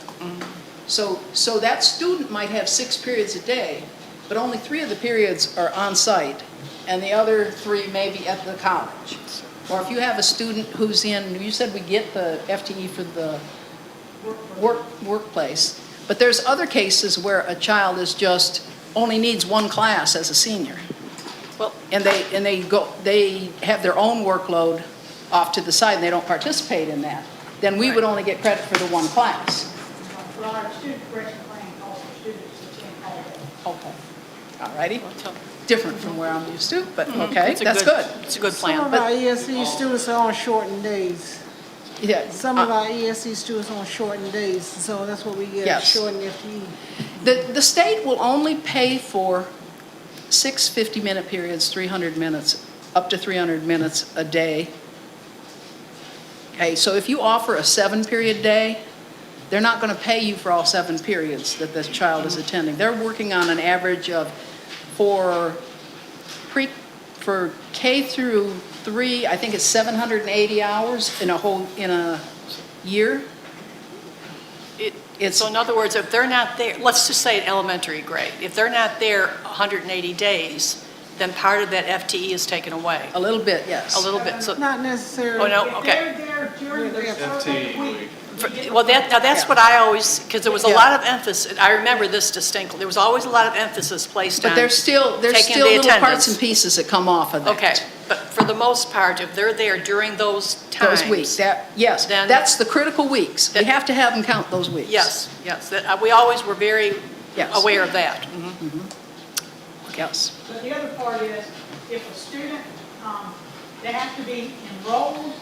So that student might have 6 periods a day, but only 3 of the periods are on site, and the other 3 may be at the college. Or if you have a student who's in, you said we get the FTE for the workplace. But there's other cases where a child is just, only needs one class as a senior. Well, And they have their own workload off to the side, and they don't participate in that. Then we would only get credit for the one class. For our student correction plan calls for students to attend all day. Okay. All righty. Different from where I'm used to, but okay, Mm-hmm. it's a that's good. It's a good Some plan. of our ESE students are on shortened days. Yeah, Some of our ESE students on shortened days, so that's what we get, Yes. shortened FTE. The state will only pay for 6 50-minute periods, 300 minutes, up to 300 minutes a day. Okay, so if you offer a 7-period day, they're not going to pay you for all 7 periods that this child is attending. They're working on an average of, for K through 3, I think it's 780 hours in a year. It's- So in other words, if they're not there, let's just say an elementary grade, if they're not there 180 days, then part of that FTE is taken away, A little bit, yes. a little bit. So, Not necessarily. oh, no, If okay. they're there during the FTE survey week. Well, now that's what I always, because there was a Yeah. lot of emphasis, I remember this distinctly, there was always a lot of emphasis placed on. But there's still taking the little parts attendance. and pieces that come off of that. Okay, but for the most part, if they're there during those times. Those weeks, yes, Then- that's the critical weeks. We That- have to have them count those weeks. Yes, we always were very Yes. aware of that. Yes. But the other part is, if a student, they have to be enrolled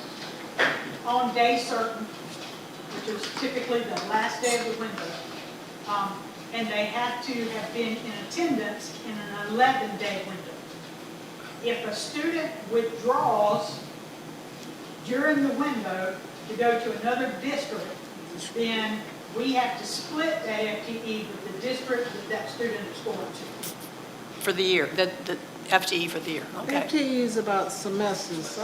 on day certain, which is typically the last day of the window, and they have to have been in attendance in an 11-day window. If a student withdraws during the window to go to another district, then we have to split that FTE with the district that student is going to. For the year, the FTE for the year, okay. FTE is about semesters,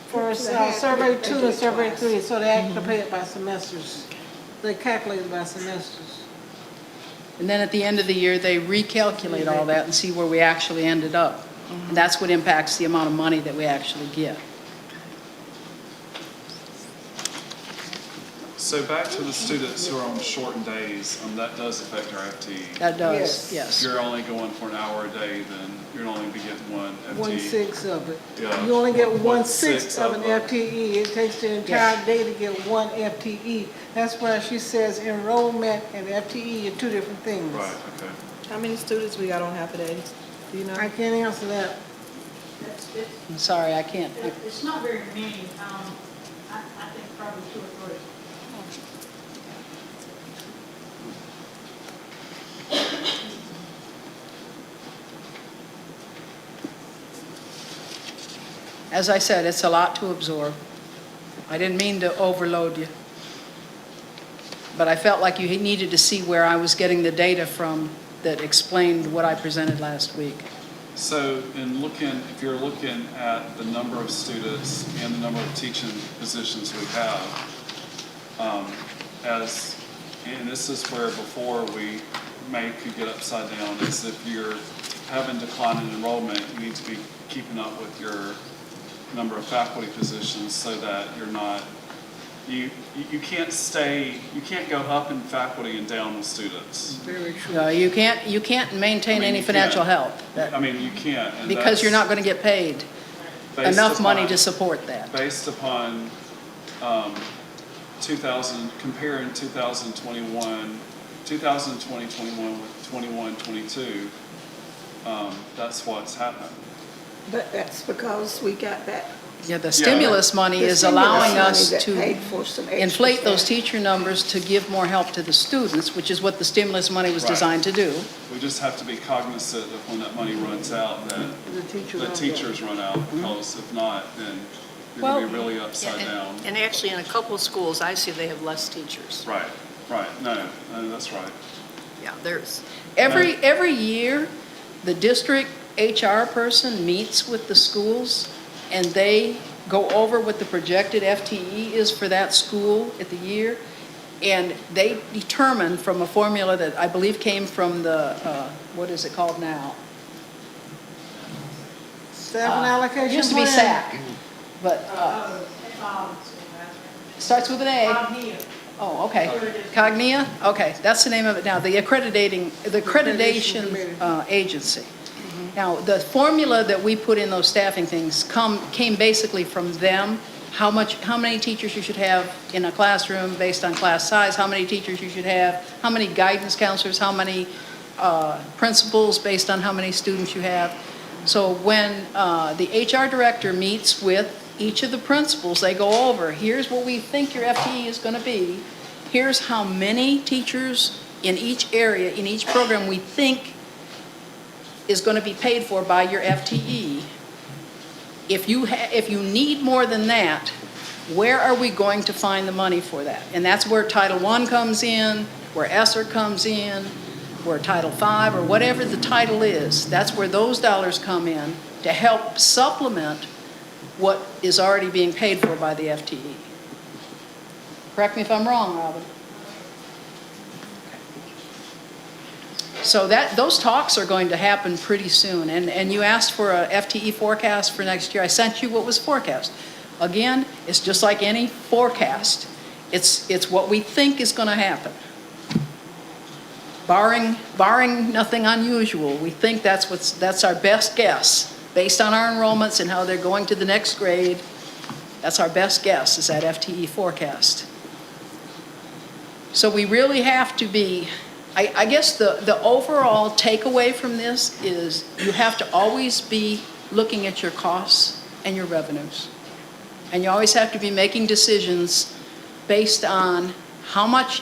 for survey 2 and survey 3, so they actually pay it by semesters. They calculate it by semesters. And then at the end of the year, they recalculate all that and see where we actually ended up. And that's what impacts the amount of money that we actually get. So back to the students who are on shortened days, that does affect our FTE. That does, If yes. you're only going for an hour a day, then you're only be getting one FTE. 1/6 of it. Yeah. You only get 1/6 1/6 of an of it. FTE. It takes the entire day to get 1 FTE. That's why she says enrollment and FTE are 2 different things. Right, okay. How many students we got on half a day? Do you know? I can't answer that. It's I'm sorry, I can't. It's not very many, I think probably 2 or 3. As I said, it's a lot to absorb. I didn't mean to overload you. But I felt like you needed to see where I was getting the data from that explained what I presented last week. So if you're looking at the number of students and the number of teaching positions we have, and this is where before we could get upside down, is if you're having decline in enrollment, you need to be keeping up with your number of faculty positions so that you're not, you can't go up in faculty and down with students. Very true. You can't maintain any you financial can't. help I mean, you can't. And because you're not going to get paid that's enough money based to support that. Based upon comparing 2021, 2020-21 with 21-22, that's what's happened. But that's because we got that. Yeah, the stimulus money the is stimulus allowing money us that to paid for some extra inflate those staff. teacher numbers to give more help to the students, which is what the stimulus money was Right. designed to do. We just have to be cognizant of when that money runs out, that the teachers run out, because if not, then you're going to be really upside down. And actually, in a couple of schools, I see they have less teachers. Right, no, that's right. Yeah, there's, Every year, the district HR person meets with the schools, and they go over what the projected FTE is for that school at the year, and they determine from a formula that I believe came from the, what is it called now? Staff and allocation It used to be plan. SAC, but starts with an A. I'm here. Oh, okay. Cognia? Okay, that's the name of it now, the accreditation agency. Now, the formula that we put in those staffing things came basically from them. How many teachers you should have in a classroom based on class size, how many teachers you should have, how many guidance counselors, how many principals based on how many students you have. So when the HR director meets with each of the principals, they go over, here's what we think your FTE is going to be. Here's how many teachers in each area, in each program we think is going to be paid for by your FTE. If you need more than that, where are we going to find the money for that? And that's where Title I comes in, where ESSER comes in, where Title V, or whatever the title is. That's where those dollars come in to help supplement what is already being paid for by the FTE. Correct me if I'm wrong, Robin. So those talks are going to happen pretty soon. And you asked for a FTE forecast for next year. I sent you what was forecast. Again, it's just like any forecast. It's what we think is going to happen. Barring nothing unusual, we think that's our best guess. Based on our enrollments and how they're going to the next grade, that's our best guess, is that FTE forecast. So we really have to be, I guess the overall takeaway from this is you have to always be looking at your costs and your revenues. And you always have to be making decisions based on how much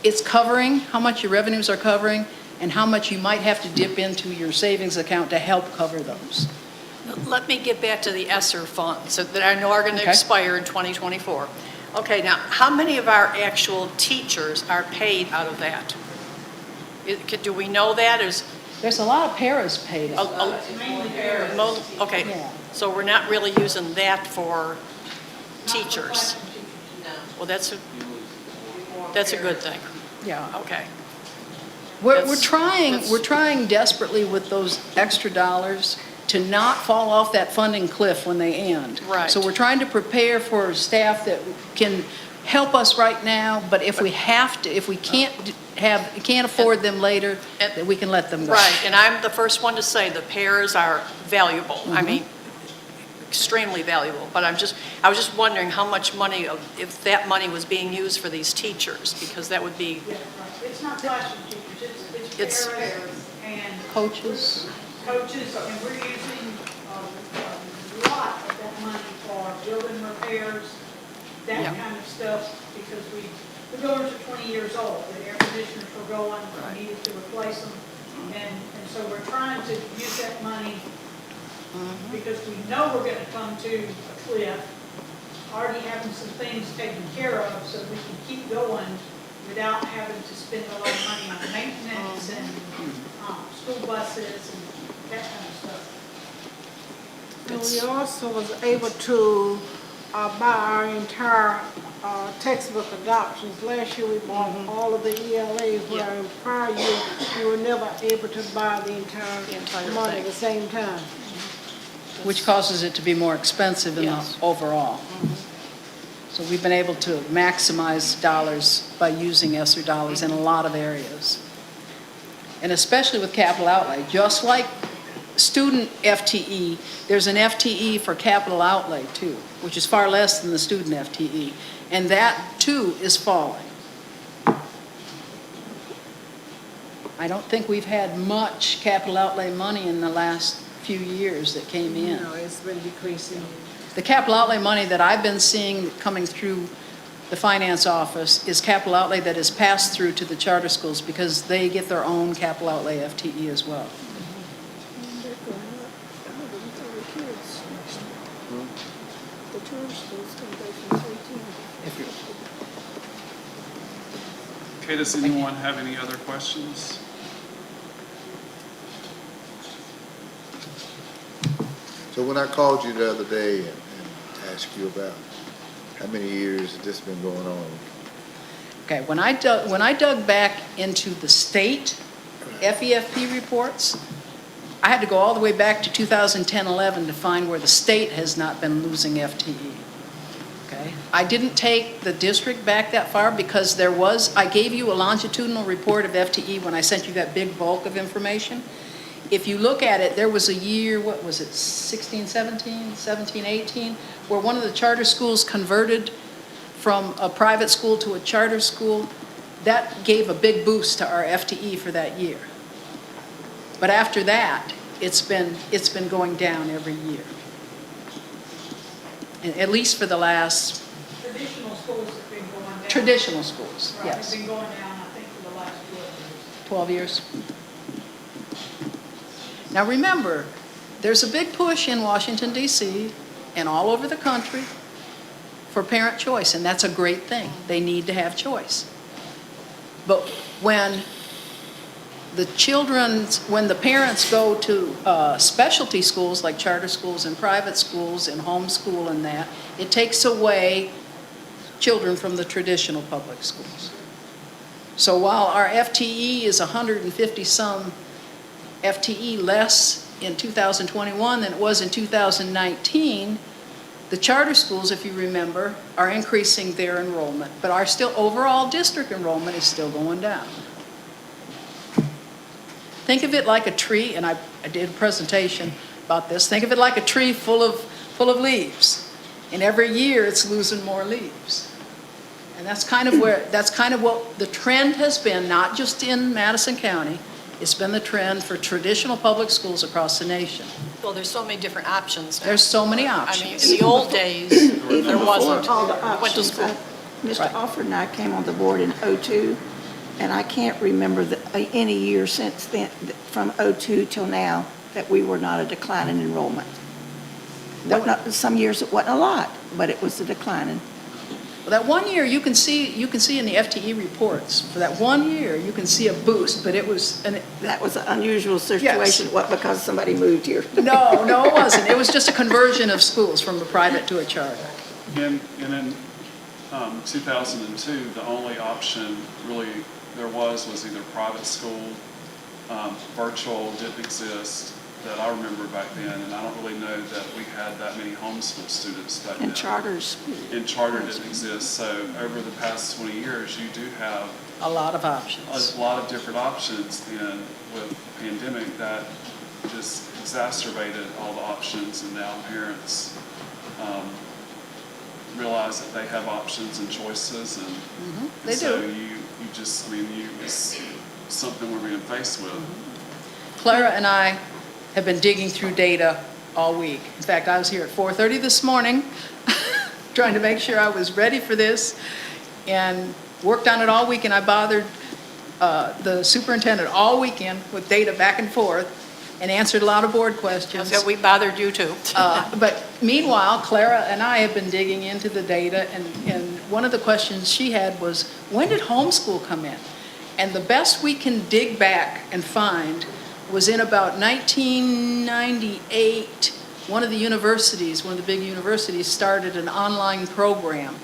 it's covering, how much your revenues are covering, and how much you might have to dip into your savings account to help cover those. Let me get back to the ESSER funds that I know are going to expire in 2024. Okay, now, how many of our actual teachers are paid out of that? Do we know that? There's a lot of paras paid. Okay, Yeah. so we're not really using that for teachers? Well, that's a good thing. Yeah. Okay. We're trying desperately with those extra dollars to not fall off that funding cliff when they end. Right. So we're trying to prepare for staff that can help us right now, but if we can't afford them later, that we can let them go. Right, and I'm the first one to say the pairs are valuable. I mean, extremely valuable, but I was just wondering how much money, if that money was being used for these teachers, because that would be, Yeah, right. It's not classroom teachers, it's pairs and Coaches. coaches, and we're using a lot of that money for building repairs, that Yeah. kind of stuff, because the buildings are 20 years old, the air conditioners were going, we needed to replace them, and so we're trying to use that money because we know we're going to come to a cliff, already having some things taken care of so we can keep going without having to spend a lot of money on maintenance and school buses and that kind of stuff. And we also was able to buy our entire textbook adoptions. Last year we bought all of the ELAs, where in prior year we were never able to buy the entire money at the same time. Which causes it to be more expensive in the overall. So we've been able to maximize dollars by using ESSER dollars in a lot of areas. And especially with capital outlay, just like student FTE, there's an FTE for capital outlay too, which is far less than the student FTE. And that too is falling. I don't think we've had much capital outlay money in the last few years that came in. No, it's been decreasing. The capital outlay money that I've been seeing coming through the finance office is capital outlay that is passed through to the charter schools because they get their own capital outlay FTE as well. Okay, does anyone have any other questions? So when I called you the other day and asked you about how many years has this been going on? Okay, when I dug back into the state FEFP reports, I had to go all the way back to 2010-11 to find where the state has not been losing FTE. Okay? Okay, I didn't take the district back that far because I gave you a longitudinal report of FTE when I sent you that big bulk of information. If you look at it, there was a year, what was it, 16, 17, 17, 18, where one of the charter schools converted from a private school to a charter school. That gave a big boost to our FTE for that year. But after that, it's been going down every year. At least for the last, Traditional schools have been going down. traditional schools, Right, yes. have been going down, I think, for the last 12 years. Now remember, there's a big push in Washington DC and all over the country for parent choice, and that's a great thing. They need to have choice. But when the parents go to specialty schools like charter schools and private schools and homeschool and that, it takes away children from the traditional public schools. So while our FTE is 150-some FTE less in 2021 than it was in 2019, the charter schools, if you remember, are increasing their enrollment, but our overall district enrollment is still going down. Think of it like a tree, and I did a presentation about this. Think of it like a tree full of leaves, and every year it's losing more leaves. And that's kind of what the trend has been, not just in Madison County. It's been the trend for traditional public schools across the nation. Well, there's so many different options now. There's so many I options. mean, in the old days, there wasn't. All the Went to options. school. Mr. Right. Alford and I came on the board in '02, and I can't remember any year since then, from '02 till now, that we were not a decline in enrollment. Some years it wasn't a lot, but it was a declining. Well, that one year, you can see in the FTE reports, for that one year, you can see a boost, but it was, That was an unusual situation. What, because somebody moved here? no, it wasn't. It was just a conversion of schools from a private to a charter. And in 2002, the only option really there was either private school, virtual didn't exist that I remember back then, and I don't really know that we had that many homeschool students back then. And charters. And charter didn't exist, so over the past 20 years, you do have A lot of options. a lot of different options, and with the pandemic, that just exacerbated all the options, and now parents realize that they have options and choices, and They so do. it's something we're being faced with. Clara and I have been digging through data all week. In fact, I was here at 4:30 this morning, trying to make sure I was ready for this, and worked on it all week, and I bothered the superintendent all weekend with data back and forth, and answered a lot of board questions. So we bothered you too. But meanwhile, Clara and I have been digging into the data, and one of the questions she had was, when did homeschool come in? And the best we can dig back and find was in about 1998, one of the big universities, started an online program.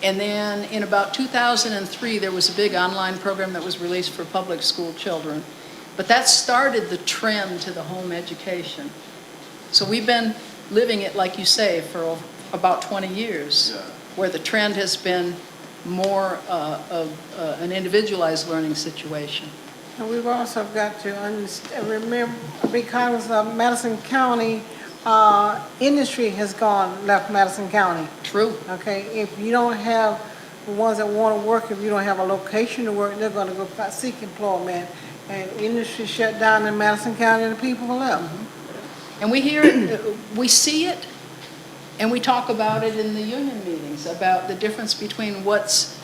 And then in about 2003, there was a big online program that was released for public school children. But that started the trend to the home education. So we've been living it, like you say, for about 20 years, where the trend has been more of an individualized learning situation. And we've also got to remember, because Madison County, industry has left Madison County. True. Okay, if you don't have the ones that want to work, if you don't have a location to work, they're going to go seek employment. And industry shut down in Madison County and the people left. And we hear it, we see it, and we talk about it in the union meetings, about the difference between what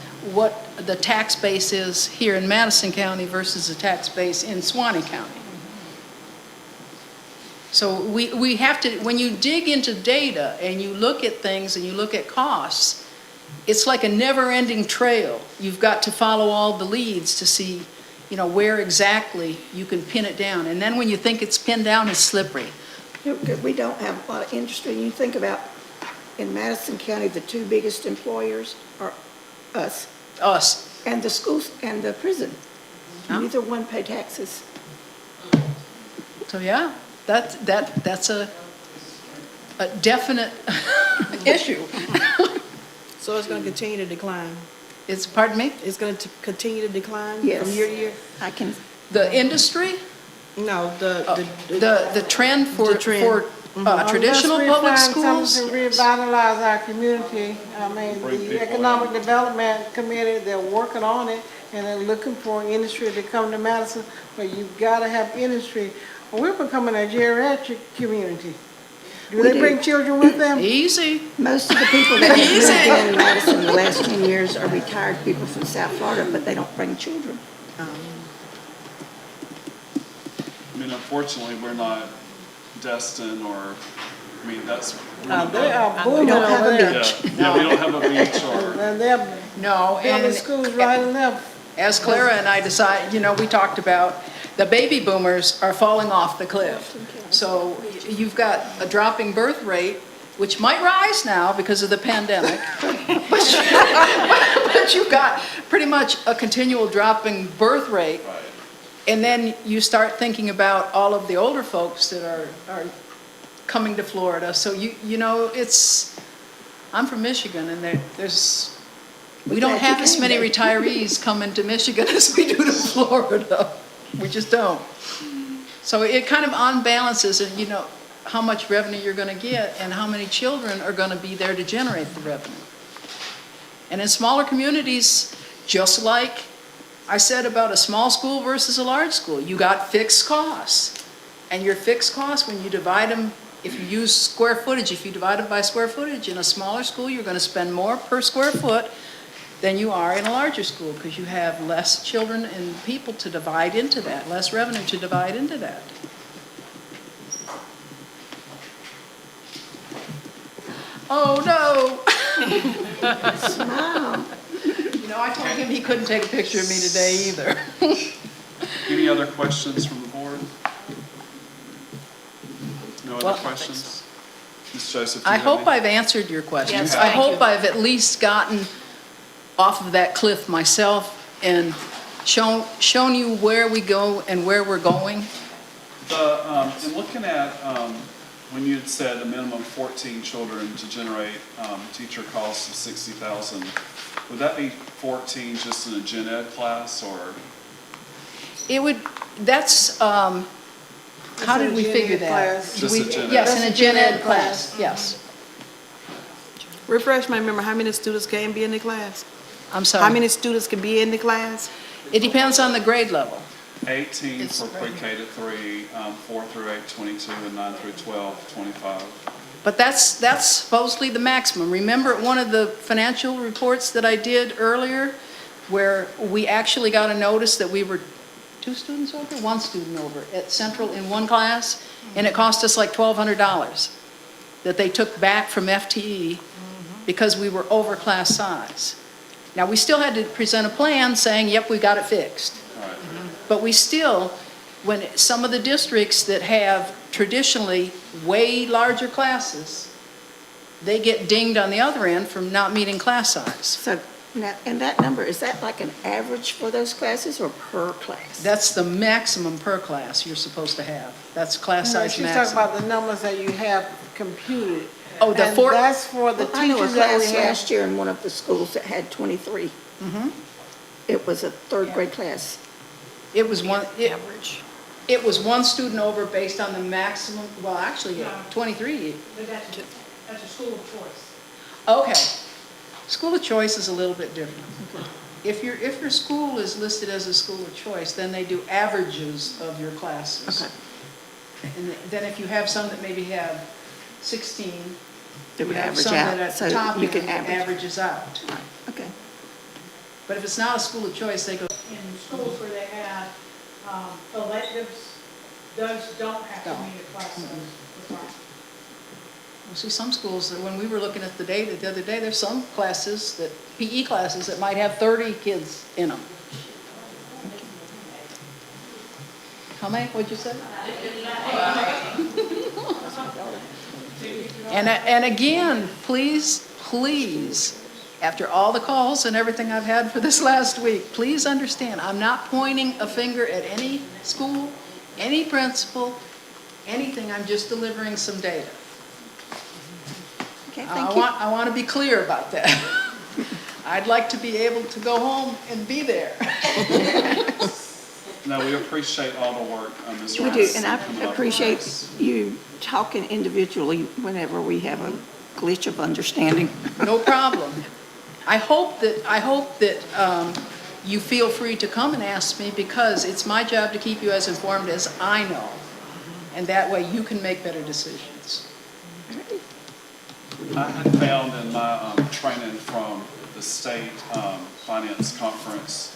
the tax base is here in Madison County versus the tax base in Suwannee County. So we have to, when you dig into data and you look at things and you look at costs, it's like a never-ending trail. You've got to follow all the leads to see, where exactly you can pin it down. And then when you think it's pinned down, it's slippery. We don't have a lot of industry. You think about, in Madison County, the two biggest employers are us. Us. And the schools and the prison. Huh? Neither one pay taxes. So yeah, that's a definite issue. So it's gonna continue to decline? It's, pardon me, It's gonna continue to decline Yes. from year to year? I can, the industry, No, the trend for, The trend. traditional public Unless we find schools. something to revitalize our community, I mean, Bring the people Economic Development Committee, they're working on it, and they're looking for industry to come to Madison, but you've gotta have industry. Well, we're becoming a geriatric community. Do We they do. bring children with them? Easy. most of the people that have moved in Madison the last 10 years are retired people from South Florida, but they don't bring children. I mean, unfortunately, we're not Destin or, I mean, that's. They are We booming don't have over a there. beach. Yeah, we don't have a beach or, And they're No, building and schools right and left. as Clara and I decided, we talked about, the baby boomers are falling off the cliff. So you've got a dropping birth rate, which might rise now because of the pandemic. But you've got pretty much a continual dropping birth rate. right. And then you start thinking about all of the older folks that are coming to Florida. So I'm from Michigan, and we don't glad you have as came, many babe. retirees coming to Michigan as we do to Florida. We just don't. So it kind of unbalances, and how much revenue you're going to get and how many children are going to be there to generate the revenue. And in smaller communities, just like I said about a small school versus a large school, you got fixed costs. And your fixed costs, when you divide them, if you use square footage, if you divide it by square footage, in a smaller school, you're going to spend more per square foot than you are in a larger school, because you have less children and people to divide into that, less revenue to divide into that. Oh, no. Smile. I told him he couldn't take a picture of me today either. Any other questions from the board? No Well, other questions? Ms. Joseph, do you I have hope any? I've answered your questions. Yes, I thank hope you. I've at least gotten off of that cliff myself and shown you where we go and where we're going. In looking at, when you had said a minimum of 14 children to generate teacher costs of $60,000, would that be 14 just in a gen ed class, or? How did we figure that? Class. Just a gen ed. Yes, in a gen ed class, yes. refresh my memory, how many students can be in the class? I'm How sorry. many students can be in the class? It depends on the grade level. 18 It's for right pre-K to 3, 4 through 8, 22, and 9 through 12, 25. But that's supposedly the maximum. Remember one of the financial reports that I did earlier, where we actually got a notice that we were 2 students over, 1 student over at Central in one class, and it cost us like $1,200 that they took back from FTE because we were over class size. Now, we still had to present a plan saying, yep, we got it fixed. All right. But we still, when some of the districts that have traditionally way larger classes, they get dinged on the other end from not meeting class size. So, now, and that number, is that like an average for those classes or per class? That's the maximum per class you're supposed to have. That's class size She's talking maximum. about the numbers that you have computed. Oh, the And four, that's for the Well, I know a teachers that we class have. last year in one of the schools that had 23. It was a third grade class. it was one, Average. it was 1 student over based on the maximum, well, actually, No. 23. But that's a school of choice. Okay. School of choice is a little bit different. If your school is listed as a school of choice, then they do averages of your classes. Okay. And then if you have some that maybe have 16, They you would have average some that out, at so the top you end, could it average. averages out. Okay. But if it's not a school of choice, they go, In schools where they have electives, those don't have to Don't. meet a class size requirement. well, see, some schools, when we were looking at the data the other day, there's some classes that, PE classes, that might have 30 kids in them. How many, what'd you say? And again, please, after all the calls and everything I've had for this last week, please understand, I'm not pointing a finger at any school, any principal, anything, I'm just delivering some data. Okay, thank you. I want to be clear about that. I'd like to be able to go home and be there. No, we appreciate all the work, Ms. We Rice. do, and I coming up with appreciate this. you talking individually whenever we have a glitch of understanding. No problem. I hope that you feel free to come and ask me, because it's my job to keep you as informed as I know. And that way you can make better decisions. I had found in my training from the state finance conference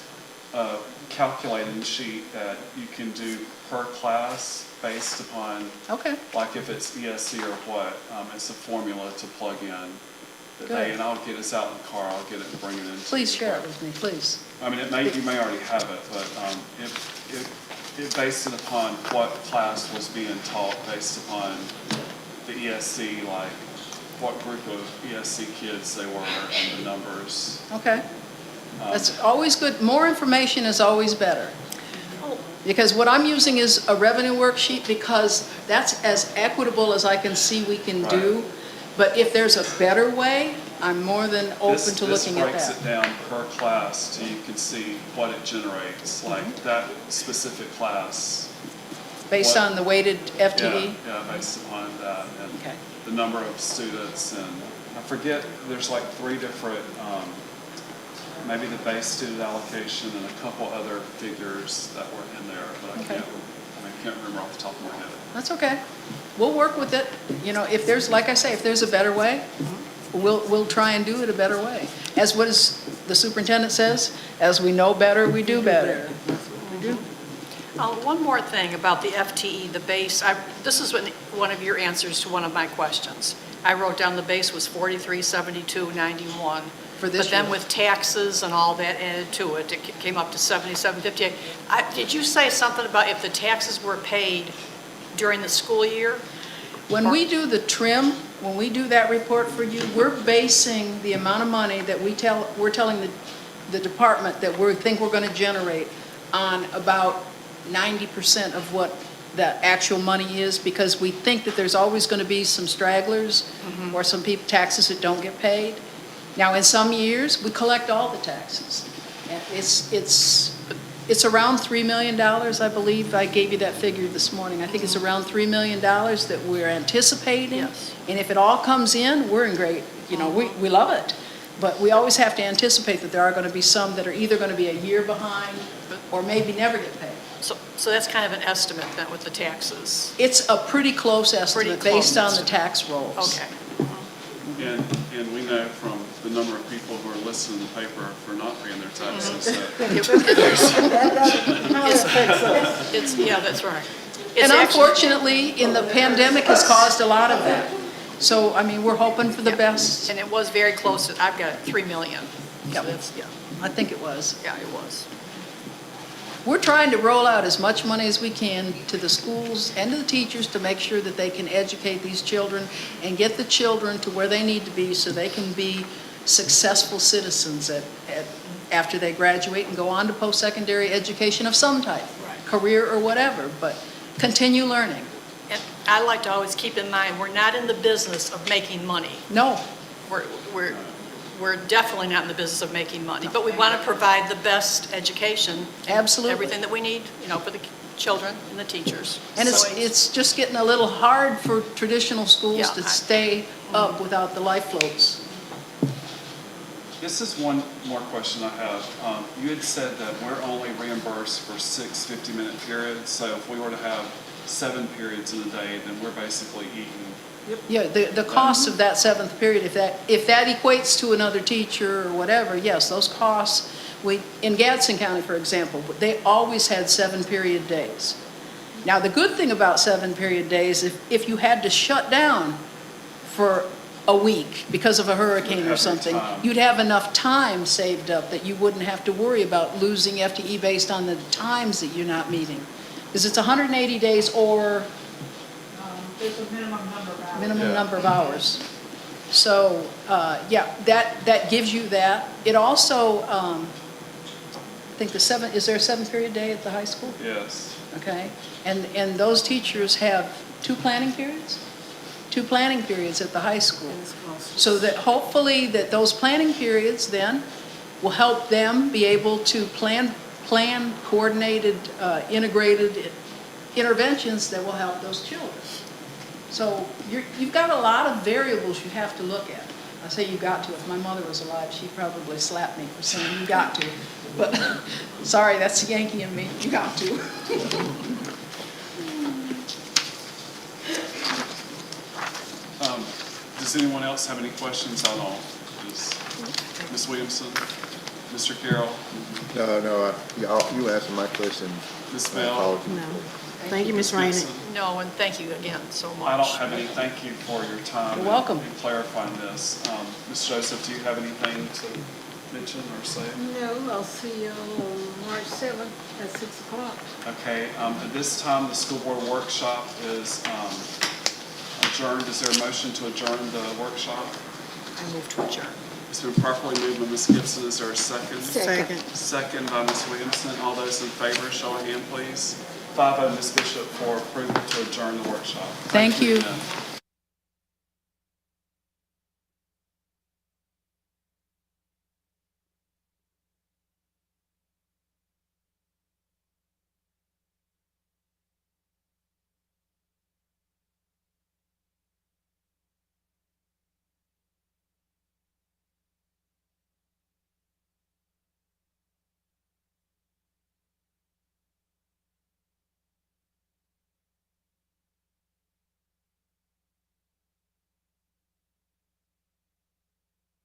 a calculating sheet that you can do per class based upon, Okay, like if it's ESC or what, it's a formula to plug in. That Good. and I'll get us out in the car, I'll get it and bring it in. please share it with me, please. I mean, you may already have it, but it based it upon what class was being taught based upon the ESC, like what group of ESC kids they were and the numbers. Okay. That's always good. More information is always better. Because what I'm using is a revenue worksheet, because that's as equitable as I can see we can do. But if there's a better way, I'm more than open to looking at This breaks that. it down per class so you can see what it generates, like that specific class. Based what- on the weighted FTE? Yeah, based upon that and Okay. the number of students, and I forget, there's like 3 different, maybe the base student allocation and a couple other figures that were in there, but I Okay. can't remember off the top of my head. That's okay. We'll work with it. You know, if there's, like I say, if there's a better way, we'll try and do it a better way. As what is the superintendent says, as we know better, we do better. One more thing about the FTE, the base. This is one of your answers to one of my questions. I wrote down the base was 43,7291. For this But then year. with taxes and all that added to it, it came up to 7758. Did you say something about if the taxes were paid during the school year? When we do the trim, when we do that report for you, we're basing the amount of money that we're telling the department that we think we're going to generate on about 90% of what the actual money is, because we think that there's always going to be some stragglers or some people, taxes that don't get paid. Now, in some years, we collect all the taxes. And it's around $3 million, I believe. I gave you that figure this morning. I think it's around $3 million that we're anticipating. Yes. And if it all comes in, we're in great, we love it. But we always have to anticipate that there are going to be some that are either going to be a year behind or maybe never get paid. So that's kind of an estimate then with the taxes. It's a pretty close estimate Pretty close based on the estimate. tax rolls. Okay. And we know from the number of people who are listed in the paper for not paying their taxes that Yeah, that's right. It's And actually- unfortunately, in the pandemic has caused a lot of that. So, I mean, we're hoping for the best. And it was very close. I've got 3 million. So Yep. that's, yeah, I think it was. yeah, it was. We're trying to roll out as much money as we can to the schools and to the teachers to make sure that they can educate these children and get the children to where they need to be so they can be successful citizens after they graduate and go on to post-secondary education of some type, career or whatever, but continue learning. And I like to always keep in mind, we're not in the business of making money. No, We're definitely not in the business of making money, but we want to provide the best education. and Absolutely. Everything that we need, for the children and the teachers. and So it's just getting a little hard for traditional schools Yeah, to stay up without the life floats. This is one more question I have. You had said that we're only reimbursed for 6 50-minute periods, so if we were to have 7 periods in a day, then we're basically eating. Yeah, the cost of that 7th period, if that equates to another teacher or whatever, yes, those costs, in Gadsden County, for example, they always had 7-period days. Now, the good thing about 7-period days, if you had to shut down for a week because of a hurricane or something, you'd have enough time saved up that you wouldn't have to worry about losing FTE based on the times that you're not meeting. Because it's 180 days or There's a minimum number of hours. minimum number of hours. So, yeah, that gives you that. It also, I think is there a 7-period day at the high school? Yes. Okay, and those teachers have 2 planning periods? 2 planning periods at the high school. So that hopefully that those planning periods then will help them be able to plan coordinated, integrated interventions that will help those children. So you've got a lot of variables you have to look at. I say you got to. If my mother was alive, she'd probably slap me for saying you got to. But, sorry, that's the Yankee in me. You got to. Does anyone else have any questions at all? Ms. Williamson? Mr. Carroll? No, you answered my question. Ms. I Bell? called you. No. Thank you, Ms. Rainey. Gibson? No, and thank you again so much. I don't have any. Thank you for your time. You're welcome. In clarifying this. Ms. Joseph, do you have anything to mention or say? No, I'll see you on March 7th at 6 o'clock. Okay, at this time, the school board workshop is adjourned. Is there a motion to adjourn the workshop? I move to adjourn. It's been properly moved by Ms. Gibson. Is there a second? Second. Second by Ms. Williamson. All those in favor, show of hand, please. 5-0, Ms. Bishop, for approval to adjourn the workshop. Thank you. again.